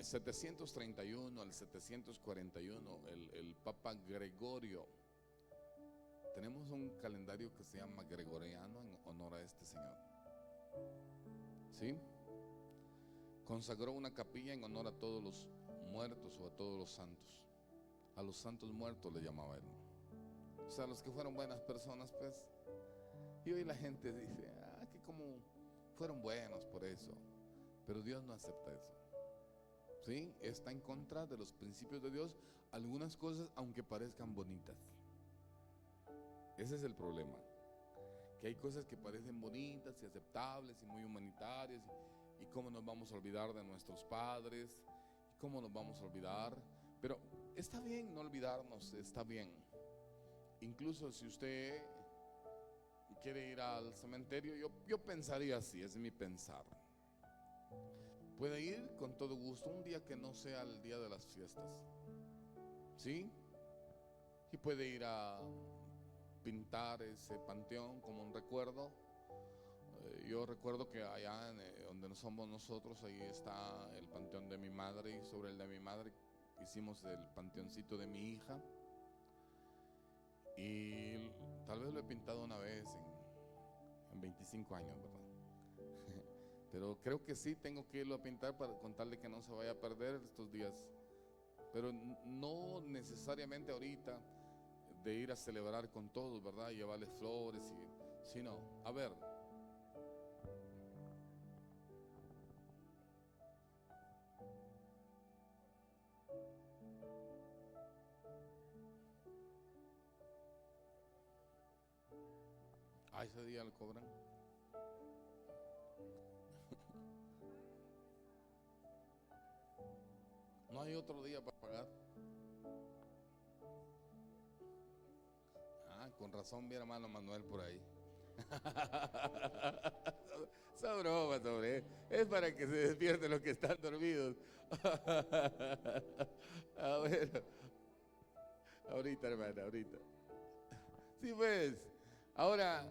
S1: 731 al 741, el Papa Gregorio, tenemos un calendario que se llama gregoriano en honor a este señor, ¿sí? Consagró una capilla en honor a todos los muertos o a todos los santos. A los santos muertos le llamaba él. O sea, los que fueron buenas personas, pues. Y hoy la gente dice, que como fueron buenos por eso. Pero Dios no acepta eso, ¿sí? Está en contra de los principios de Dios algunas cosas, aunque parezcan bonitas. Ese es el problema, que hay cosas que parecen bonitas y aceptables y muy humanitarias, y cómo nos vamos a olvidar de nuestros padres, y cómo nos vamos a olvidar. Pero está bien no olvidarnos, está bien. Incluso si usted quiere ir al cementerio, yo pensaría así, es mi pensar. Puede ir con todo gusto un día que no sea el día de las fiestas, ¿sí? Y puede ir a pintar ese panteón como un recuerdo. Yo recuerdo que allá donde no somos nosotros, ahí está el panteón de mi madre, y sobre el de mi madre hicimos el panteoncito de mi hija. Y tal vez lo he pintado una vez en 25 años, ¿verdad? Pero creo que sí tengo que irlo a pintar para contarle que no se vaya a perder estos días. Pero no necesariamente ahorita de ir a celebrar con todos, ¿verdad? Y llevarles flores, sino, a ver. Ese día lo cobran. No hay otro día para pagar. Con razón mi hermano Manuel por ahí. Esa broma, sobre. Es para que se despierten los que están dormidos. A ver. Ahorita, hermana, ahorita. Sí, pues. Ahora,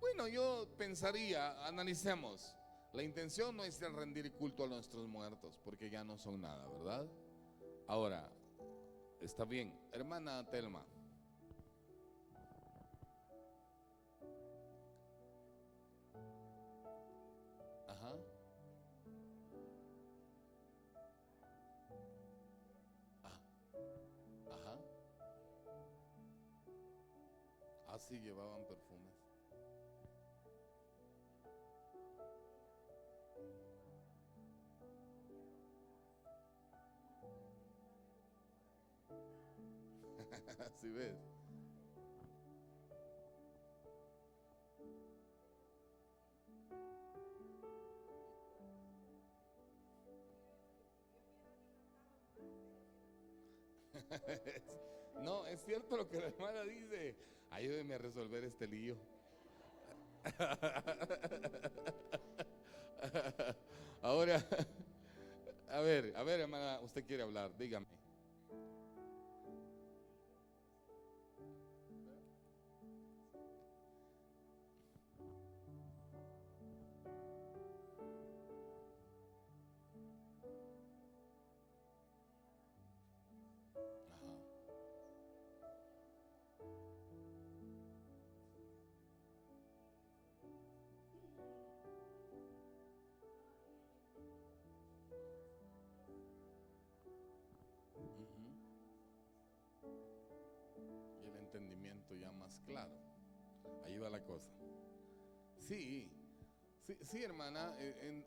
S1: bueno, yo pensaría, analicemos. La intención no es rendir culto a nuestros muertos, porque ya no son nada, ¿verdad? Ahora, está bien. Hermana Telma. Ajá. Ajá. Así llevaban perfumes. ¿Sí ves? No, es cierto lo que la hermana dice. Ayúdeme a resolver este lío. Ahora, a ver, hermana, usted quiere hablar, dígame. Ajá. Ujú. Y el entendimiento ya más claro. Ahí va la cosa. Sí, sí, hermana,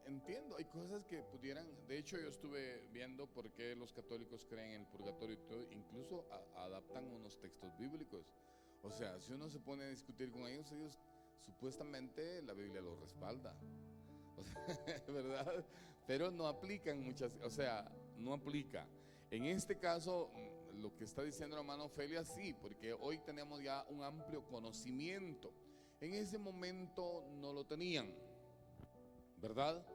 S1: entiendo. Hay cosas que pudieran. De hecho, yo estuve viendo por qué los católicos creen en el purgatorio y todo. Incluso adaptan unos textos bíblicos. O sea, si uno se pone a discutir con ellos, ellos supuestamente la Biblia los respalda. ¿verdad? Pero no aplican muchas, o sea, no aplica. En este caso, lo que está diciendo la hermana Ofelia, sí, porque hoy tenemos ya un amplio conocimiento. En ese momento no lo tenían, ¿verdad?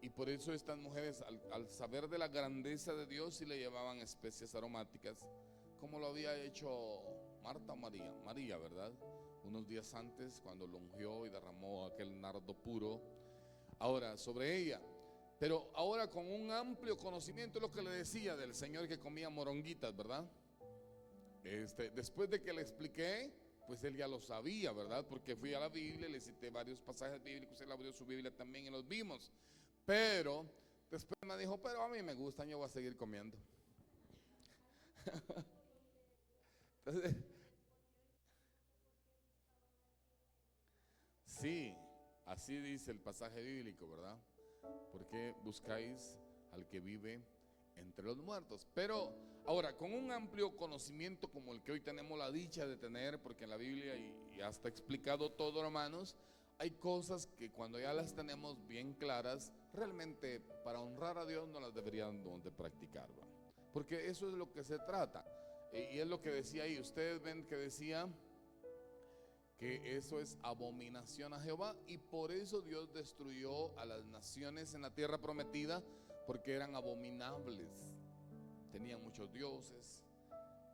S1: Y por eso estas mujeres, al saber de la grandeza de Dios, sí le llevaban especias aromáticas, como lo había hecho Marta o María. María, ¿verdad? Unos días antes, cuando lo ungió y derramó aquel nardo puro. Ahora, sobre ella. Pero ahora con un amplio conocimiento, lo que le decía del Señor que comía moronguitas, ¿verdad? Después de que le expliqué, pues él ya lo sabía, ¿verdad? Porque fui a la Biblia, le cité varios pasajes bíblicos, él abrió su Biblia también y los vimos. Pero después me dijo, pero a mí me gustan, yo voy a seguir comiendo. Entonces, sí, así dice el pasaje bíblico, ¿verdad? Porque buscáis al que vive entre los muertos. Pero ahora, con un amplio conocimiento como el que hoy tenemos la dicha de tener, porque en la Biblia ya está explicado todo, hermanos, hay cosas que cuando ya las tenemos bien claras, realmente para honrar a Dios no las deberíamos de practicar, ¿va? Porque eso es lo que se trata. Y es lo que decía ahí, ustedes ven que decía que eso es abominación a Jehová, y por eso Dios destruyó a las naciones en la tierra prometida, porque eran abominables, tenían muchos dioses.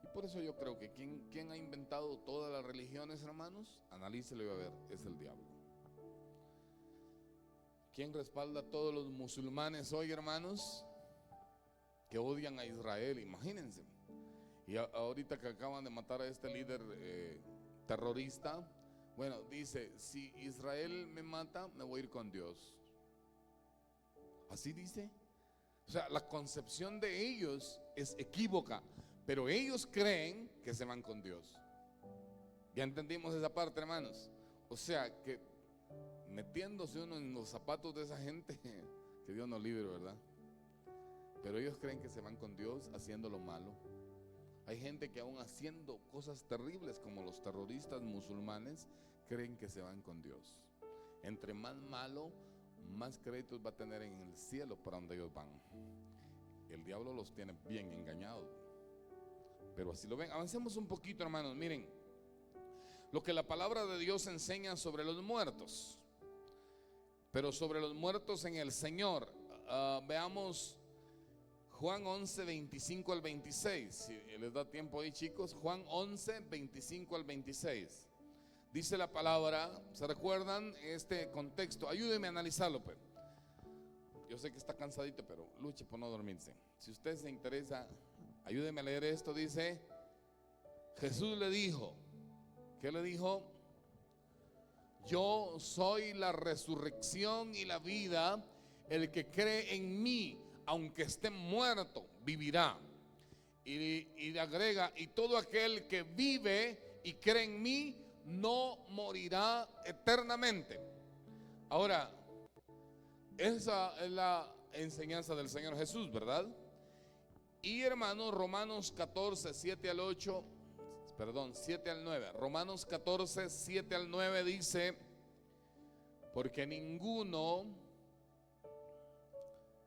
S1: Y por eso yo creo que ¿quién ha inventado todas las religiones, hermanos? Analícelo y va a ver, es el diablo. ¿Quién respalda a todos los musulmanes hoy, hermanos? Que odian a Israel, imagínense. Y ahorita que acaban de matar a este líder terrorista, bueno, dice, si Israel me mata, me voy a ir con Dios. Así dice. O sea, la concepción de ellos es equívoca, pero ellos creen que se van con Dios. Ya entendimos esa parte, hermanos. O sea, que metiéndose uno en los zapatos de esa gente, que Dios nos libre, ¿verdad? Pero ellos creen que se van con Dios haciendo lo malo. Hay gente que aún haciendo cosas terribles como los terroristas musulmanes creen que se van con Dios. Entre más malo, más créditos va a tener en el cielo para donde ellos van. El diablo los tiene bien engañados, pero así lo ven. Avancemos un poquito, hermanos. Miren lo que la palabra de Dios enseña sobre los muertos, pero sobre los muertos en el Señor. Veamos Juan 11, 25 al 26. Si les da tiempo ahí, chicos. Juan 11, 25 al 26. Dice la palabra, ¿se recuerdan este contexto? Ayúdenme a analizarlo, pues. Yo sé que está cansadito, pero luche por no dormirse. Si usted se interesa, ayúdenme a leer esto. Dice, Jesús le dijo, ¿qué le dijo? Yo soy la resurrección y la vida. El que cree en mí, aunque esté muerto, vivirá. Y le agrega, y todo aquel que vive y cree en mí, no morirá eternamente. Ahora, esa es la enseñanza del Señor Jesús, ¿verdad? Y hermanos, Romanos 14, 7 al 8, perdón, 7 al 9. Romanos 14, 7 al 9 dice, porque ninguno...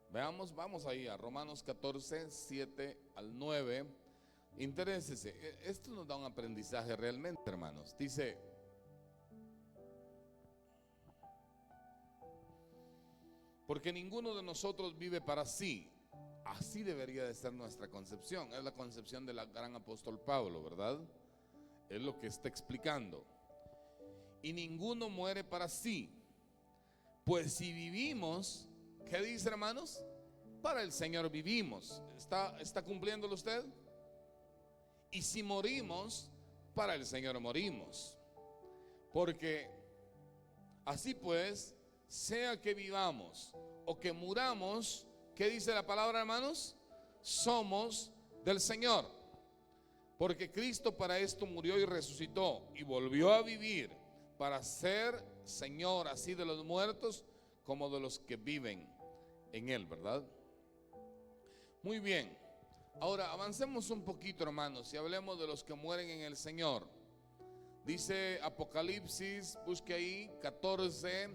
S1: Veamos, vamos ahí a Romanos 14, 7 al 9. Interésese, esto nos da un aprendizaje realmente, hermanos. Dice, porque ninguno de nosotros vive para sí. Así debería de ser nuestra concepción. Es la concepción del gran apóstol Pablo, ¿verdad? Es lo que está explicando. Y ninguno muere para sí. Pues si vivimos, ¿qué dice, hermanos? Para el Señor vivimos. ¿Está cumpliéndolo usted? Y si morimos, para el Señor morimos. Porque así pues, sea que vivamos o que muramos, ¿qué dice la palabra, hermanos? Somos del Señor. Porque Cristo para esto murió y resucitó y volvió a vivir para ser Señor así de los muertos como de los que viven en Él, ¿verdad? Muy bien. Ahora avancemos un poquito, hermanos, y hablemos de los que mueren en el Señor. Dice Apocalipsis, busque ahí, 14,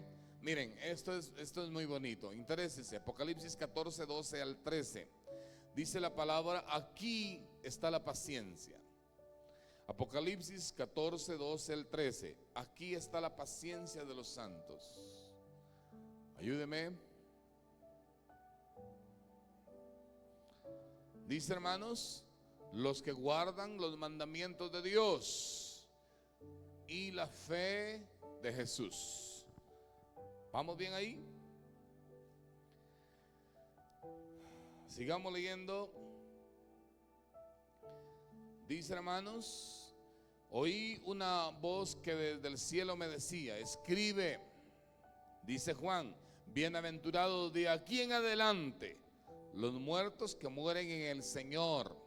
S1: Miren, esto es muy bonito. Interésese. Apocalipsis 14, 12 al 13. Dice la palabra, aquí está la paciencia. Apocalipsis 14, 12 al 13. Aquí está la paciencia de los santos. Ayúdeme. Dice, hermanos, los que guardan los mandamientos de Dios y la fe de Jesús. ¿Vamos bien ahí? Sigamos leyendo. Dice, hermanos, oí una voz que desde el cielo me decía, escribe, dice Juan, bienaventurados de aquí en adelante los muertos que mueren en el Señor.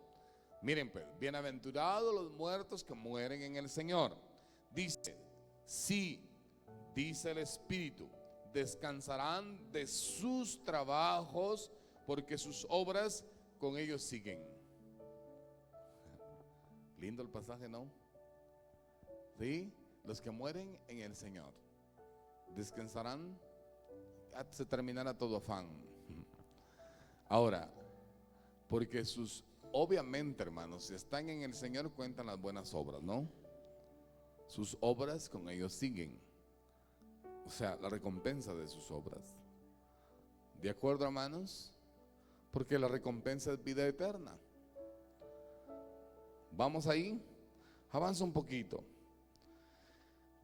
S1: Miren pues, bienaventurados los muertos que mueren en el Señor. Dice, sí, dice el Espíritu, descansarán de sus trabajos porque sus obras con ellos siguen. Lindo el pasaje, ¿no? Sí, los que mueren en el Señor descansarán, se terminará todo afán. Ahora, porque obviamente, hermanos, si están en el Señor cuentan las buenas obras, ¿no? Sus obras con ellos siguen. O sea, la recompensa de sus obras. ¿De acuerdo, hermanos? Porque la recompensa es vida eterna. Vamos ahí, avanza un poquito.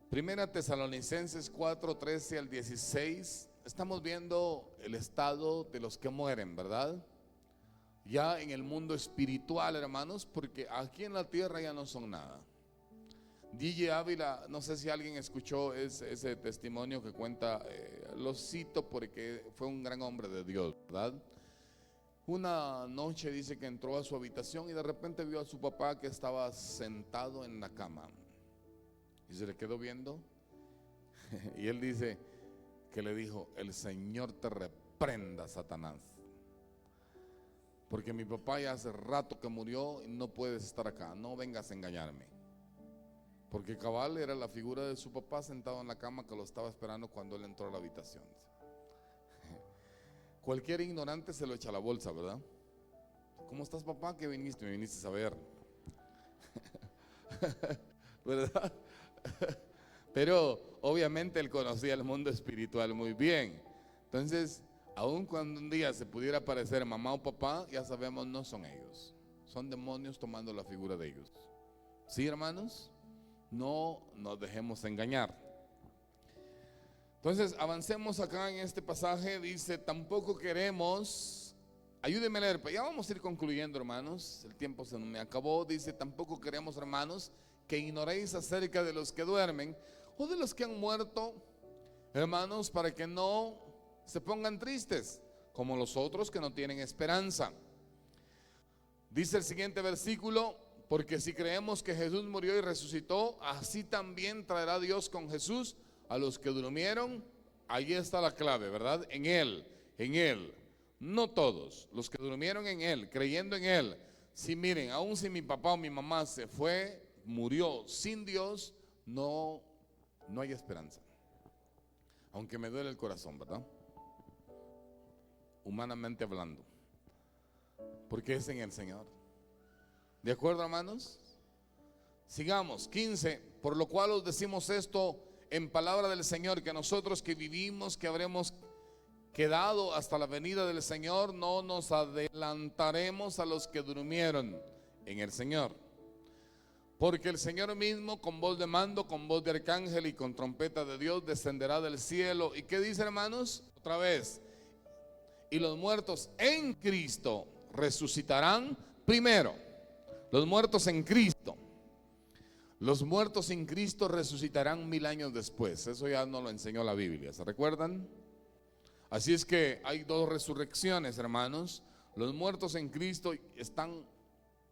S1: Primera Tesalonicenses 4, 13 al 16. Estamos viendo el estado de los que mueren, ¿verdad? Ya en el mundo espiritual, hermanos, porque aquí en la tierra ya no son nada. DJ Ávila, no sé si alguien escuchó ese testimonio que cuenta, lo cito porque fue un gran hombre de Dios, ¿verdad? Una noche dice que entró a su habitación y de repente vio a su papá que estaba sentado en la cama y se le quedó viendo y él dice que le dijo, el Señor te reprenda, Satanás, porque mi papá ya hace rato que murió y no puedes estar acá, no vengas a engañarme. Porque cabal era la figura de su papá sentado en la cama que lo estaba esperando cuando él entró a la habitación. Cualquier ignorante se lo echa a la bolsa, ¿verdad? ¿Cómo estás, papá? ¿Qué viniste? Me viniste a ver. ¿Verdad? Pero obviamente él conocía el mundo espiritual muy bien. Entonces, aun cuando un día se pudiera aparecer mamá o papá, ya sabemos no son ellos. Son demonios tomando la figura de ellos. ¿Sí, hermanos? No nos dejemos engañar. Entonces avancemos acá en este pasaje. Dice, tampoco queremos, ayúdenme a leer, pero ya vamos a ir concluyendo, hermanos, el tiempo se me acabó. Dice, tampoco queremos, hermanos, que ignoréis acerca de los que duermen o de los que han muerto, hermanos, para que no se pongan tristes como los otros que no tienen esperanza. Dice el siguiente versículo, porque si creemos que Jesús murió y resucitó, así también traerá Dios con Jesús a los que durmieron. Ahí está la clave, ¿verdad? En Él, no todos, los que durmieron en Él, creyendo en Él. Si miren, aun si mi papá o mi mamá se fue, murió sin Dios, no hay esperanza. Aunque me duele el corazón, ¿verdad? Humanamente hablando, porque es en el Señor. ¿De acuerdo, hermanos? Sigamos, 15. Por lo cual os decimos esto en palabra del Señor, que nosotros que vivimos, que habremos quedado hasta la venida del Señor, no nos adelantaremos a los que durmieron en el Señor. Porque el Señor mismo, con voz de mando, con voz de arcángel y con trompeta de Dios, descenderá del cielo. ¿Y qué dice, hermanos? Otra vez. Y los muertos en Cristo resucitarán primero. Los muertos en Cristo. Los muertos en Cristo resucitarán 1000 años después. Eso ya no lo enseñó la Biblia, ¿se recuerdan? Así es que hay 2 resurrecciones, hermanos. Los muertos en Cristo están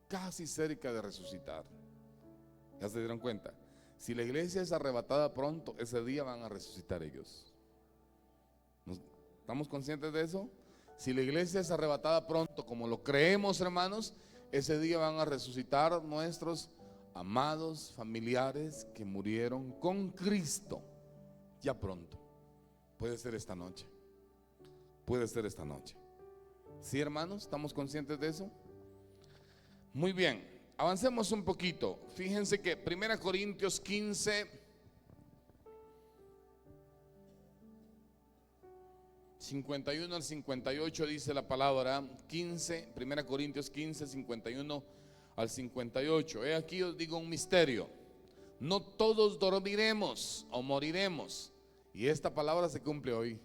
S1: casi cerca de resucitar. ¿Ya se dieron cuenta? Si la iglesia es arrebatada pronto, ese día van a resucitar ellos. ¿Estamos conscientes de eso? Si la iglesia es arrebatada pronto, como lo creemos, hermanos, ese día van a resucitar nuestros amados familiares que murieron con Cristo ya pronto. Puede ser esta noche. Puede ser esta noche. ¿Sí, hermanos? ¿Estamos conscientes de eso? Muy bien, avancemos un poquito. Fíjense que 1 Corintios 15, 51 al 58 dice la palabra. 1 Corintios 15, 51 al 58. He aquí os digo un misterio: no todos dormiremos o moriremos. Y esta palabra se cumple hoy.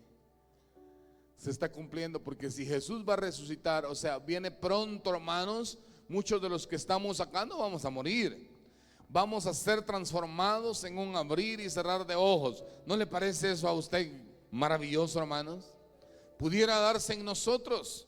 S1: Se está cumpliendo, porque si Jesús va a resucitar, o sea, viene pronto, hermanos, muchos de los que estamos acá no vamos a morir. Vamos a ser transformados en un abrir y cerrar de ojos. ¿No le parece eso a usted maravilloso, hermanos? Pudiera darse en nosotros.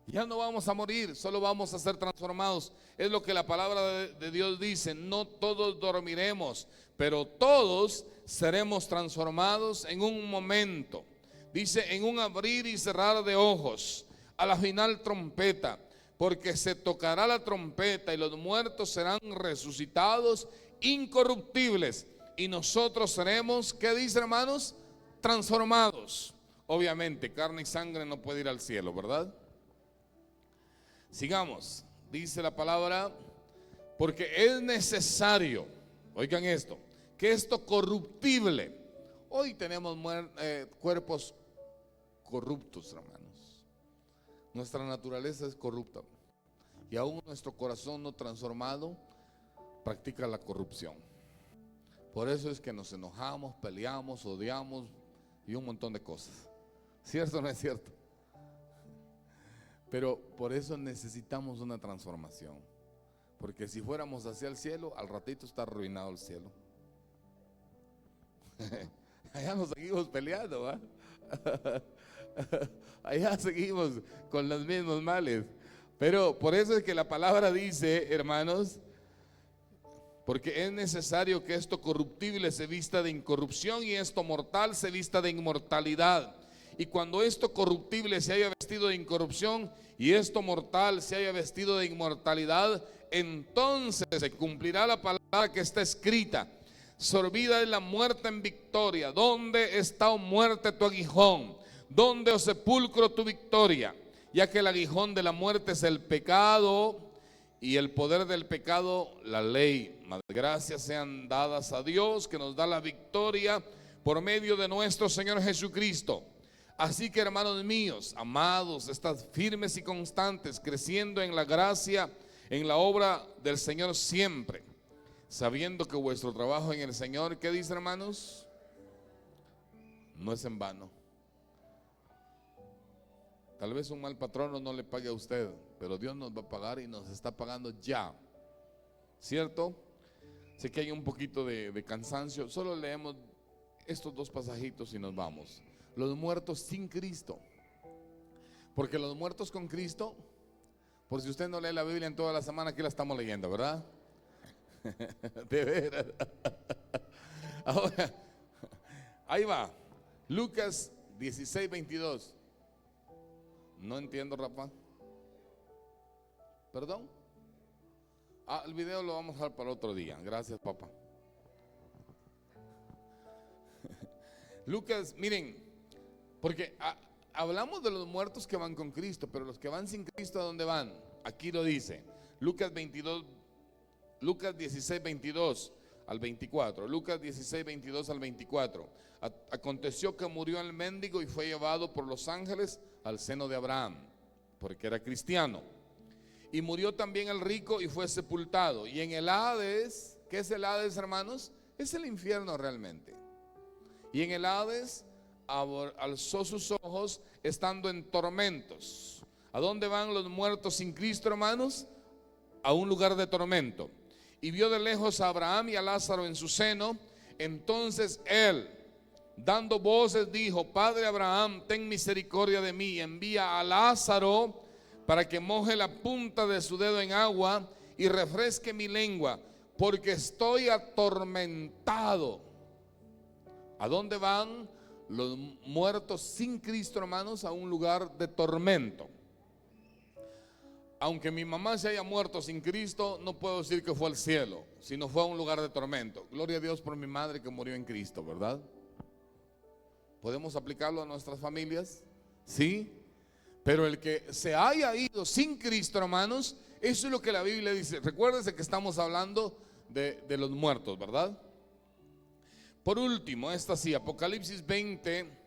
S1: Ya no vamos a morir, solo vamos a ser transformados. Es lo que la palabra de Dios dice: no todos dormiremos, pero todos seremos transformados en un momento. Dice: en un abrir y cerrar de ojos, a la final trompeta, porque se tocará la trompeta y los muertos serán resucitados incorruptibles, y nosotros seremos, ¿qué dice, hermanos? Transformados. Obviamente carne y sangre no puede ir al cielo, ¿verdad? Sigamos. Dice la palabra: porque es necesario, oigan esto, que esto corruptible. Hoy tenemos cuerpos corruptos, hermanos. Nuestra naturaleza es corrupta, y aún nuestro corazón no transformado practica la corrupción. Por eso es que nos enojamos, peleamos, odiamos y un montón de cosas. ¿Cierto o no es cierto? Pero por eso necesitamos una transformación, porque si fuéramos hacia el cielo, al ratito está arruinado el cielo. Allá nos seguimos peleando, ¿va? Allá seguimos con los mismos males. Pero por eso es que la palabra dice, hermanos, porque es necesario que esto corruptible se vista de incorrupción y esto mortal se vista de inmortalidad. Y cuando esto corruptible se haya vestido de incorrupción y esto mortal se haya vestido de inmortalidad, entonces se cumplirá la palabra que está escrita: sorbida es la muerte en victoria. ¿Dónde está, oh muerte, tu aguijón? ¿Dónde, oh sepulcro, tu victoria? Ya que el aguijón de la muerte es el pecado, y el poder del pecado, la ley. Mas gracias sean dadas a Dios, que nos da la victoria por medio de nuestro Señor Jesucristo. Así que, hermanos míos, amados, estad firmes y constantes, creciendo en la gracia, en la obra del Señor siempre, sabiendo que vuestro trabajo en el Señor, ¿qué dice, hermanos? No es en vano. Tal vez un mal patrono no le pague a usted, pero Dios nos va a pagar y nos está pagando ya. ¿Cierto? Sé que hay un poquito de cansancio. Solo leemos estos dos pasajitos y nos vamos. Los muertos sin Cristo. Porque los muertos con Cristo, por si usted no lee la Biblia en toda la semana, aquí la estamos leyendo, ¿verdad? De veras. Ahora, ahí va. Lucas 16, 22. No entiendo, Rafa. ¿Perdón? El video lo vamos a dejar para otro día. Gracias, papá. Lucas, miren, porque hablamos de los muertos que van con Cristo, pero los que van sin Cristo, ¿a dónde van? Aquí lo dice. Lucas 16, 22 al 24. Lucas 16, 22 al 24. Aconteció que murió el mendigo y fue llevado por los ángeles al seno de Abraham, porque era cristiano. Y murió también el rico y fue sepultado. Y en el Hades, ¿qué es el Hades, hermanos? Es el infierno realmente. Y en el Hades alzó sus ojos estando en tormentos. ¿A dónde van los muertos sin Cristo, hermanos? A un lugar de tormento. Y vio de lejos a Abraham y a Lázaro en su seno. Entonces él, dando voces, dijo: Padre Abraham, ten misericordia de mí, envía a Lázaro para que moje la punta de su dedo en agua y refresque mi lengua, porque estoy atormentado. ¿A dónde van los muertos sin Cristo, hermanos? A un lugar de tormento. Aunque mi mamá se haya muerto sin Cristo, no puedo decir que fue al cielo, sino fue a un lugar de tormento. Gloria a Dios por mi madre que murió en Cristo, ¿verdad? ¿Podemos aplicarlo a nuestras familias? Sí. Pero el que se haya ido sin Cristo, hermanos, eso es lo que la Biblia dice. Recuérdense que estamos hablando de los muertos, ¿verdad? Por último, esta sí, Apocalipsis 20,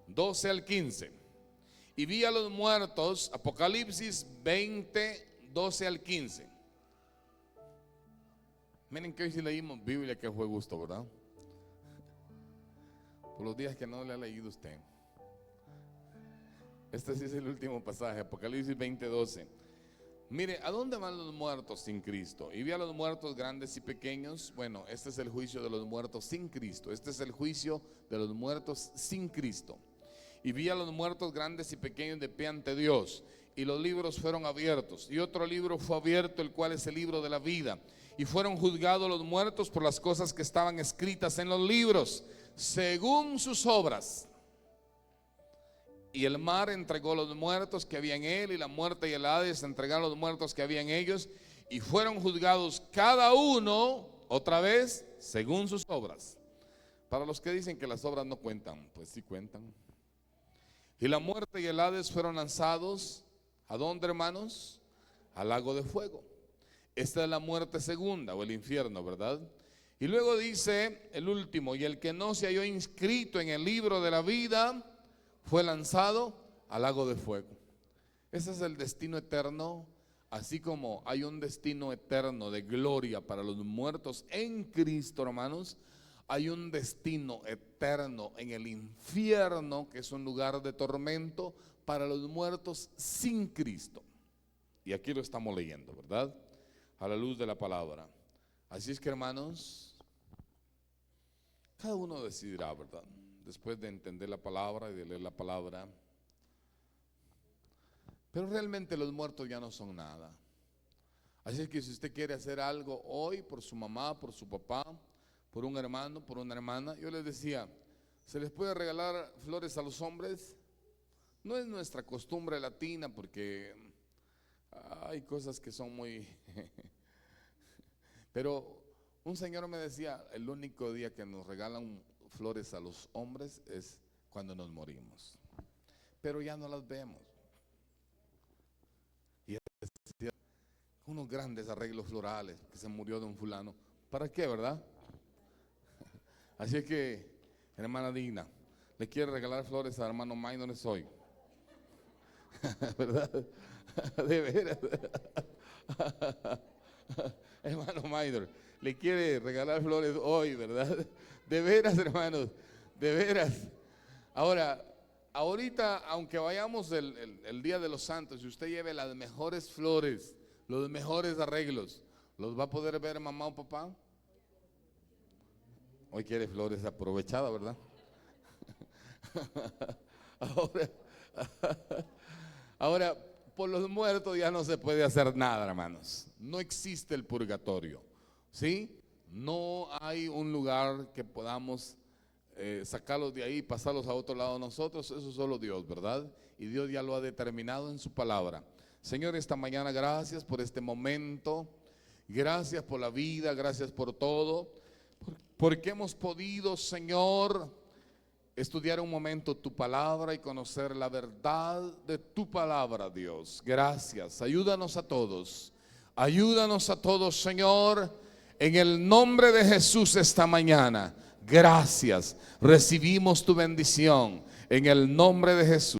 S1: 12 al 15. Y vi a los muertos, Apocalipsis 20, 12 al 15. Miren que hoy sí leímos Biblia, que fue gusto, ¿verdad? Por los días que no le ha leído usted. Este sí es el último pasaje, Apocalipsis 20, 12. Mire, ¿a dónde van los muertos sin Cristo? Y vi a los muertos grandes y pequeños. Bueno, este es el juicio de los muertos sin Cristo. Este es el juicio de los muertos sin Cristo. Y vi a los muertos grandes y pequeños de pie ante Dios. Y los libros fueron abiertos. Y otro libro fue abierto, el cual es el libro de la vida. Y fueron juzgados los muertos por las cosas que estaban escritas en los libros, según sus obras. Y el mar entregó los muertos que había en él, y la muerte y el Hades entregaron los muertos que había en ellos, y fueron juzgados cada uno, otra vez, según sus obras. Para los que dicen que las obras no cuentan, pues sí cuentan. Y la muerte y el Hades fueron lanzados, ¿a dónde, hermanos? Al lago de fuego. Esta es la muerte segunda, o el infierno, ¿verdad? Y luego dice el último: y el que no se halló inscrito en el libro de la vida fue lanzado al lago de fuego. Ese es el destino eterno. Así como hay un destino eterno de gloria para los muertos en Cristo, hermanos, hay un destino eterno en el infierno, que es un lugar de tormento para los muertos sin Cristo. Y aquí lo estamos leyendo, ¿verdad? A la luz de la palabra. Así es que, hermanos, cada uno decidirá, ¿verdad? Después de entender la palabra y de leer la palabra. Pero realmente los muertos ya no son nada. Así es que si usted quiere hacer algo hoy por su mamá, por su papá, por un hermano, por una hermana, yo les decía, ¿se les puede regalar flores a los hombres? No es nuestra costumbre latina, porque hay cosas que son muy... Pero un señor me decía, el único día que nos regalan flores a los hombres es cuando nos morimos, pero ya no las vemos. Y decía, unos grandes arreglos florales, que se murió de un fulano, ¿para qué, verdad? Así es que, hermana Digna, le quiere regalar flores a hermano Minor hoy, ¿verdad? De veras. Hermano Minor, le quiere regalar flores hoy, ¿verdad? De veras, hermanos, de veras. Ahora, ahorita, aunque vayamos el Día de los Santos, si usted lleve las mejores flores, los mejores arreglos, ¿los va a poder ver mamá o papá? Hoy quiere flores aprovechadas, ¿verdad? Ahora, por los muertos ya no se puede hacer nada, hermanos. No existe el purgatorio, ¿sí? No hay un lugar que podamos sacarlos de ahí y pasarlos a otro lado nosotros. Eso solo Dios, ¿verdad? Y Dios ya lo ha determinado en su palabra. Señor, esta mañana gracias por este momento. Gracias por la vida, gracias por todo. Porque hemos podido, Señor, estudiar un momento tu palabra y conocer la verdad de tu palabra, Dios. Gracias. Ayúdanos a todos. Ayúdanos a todos, Señor, en el nombre de Jesús esta mañana. Gracias. Recibimos tu bendición en el nombre de Jesús.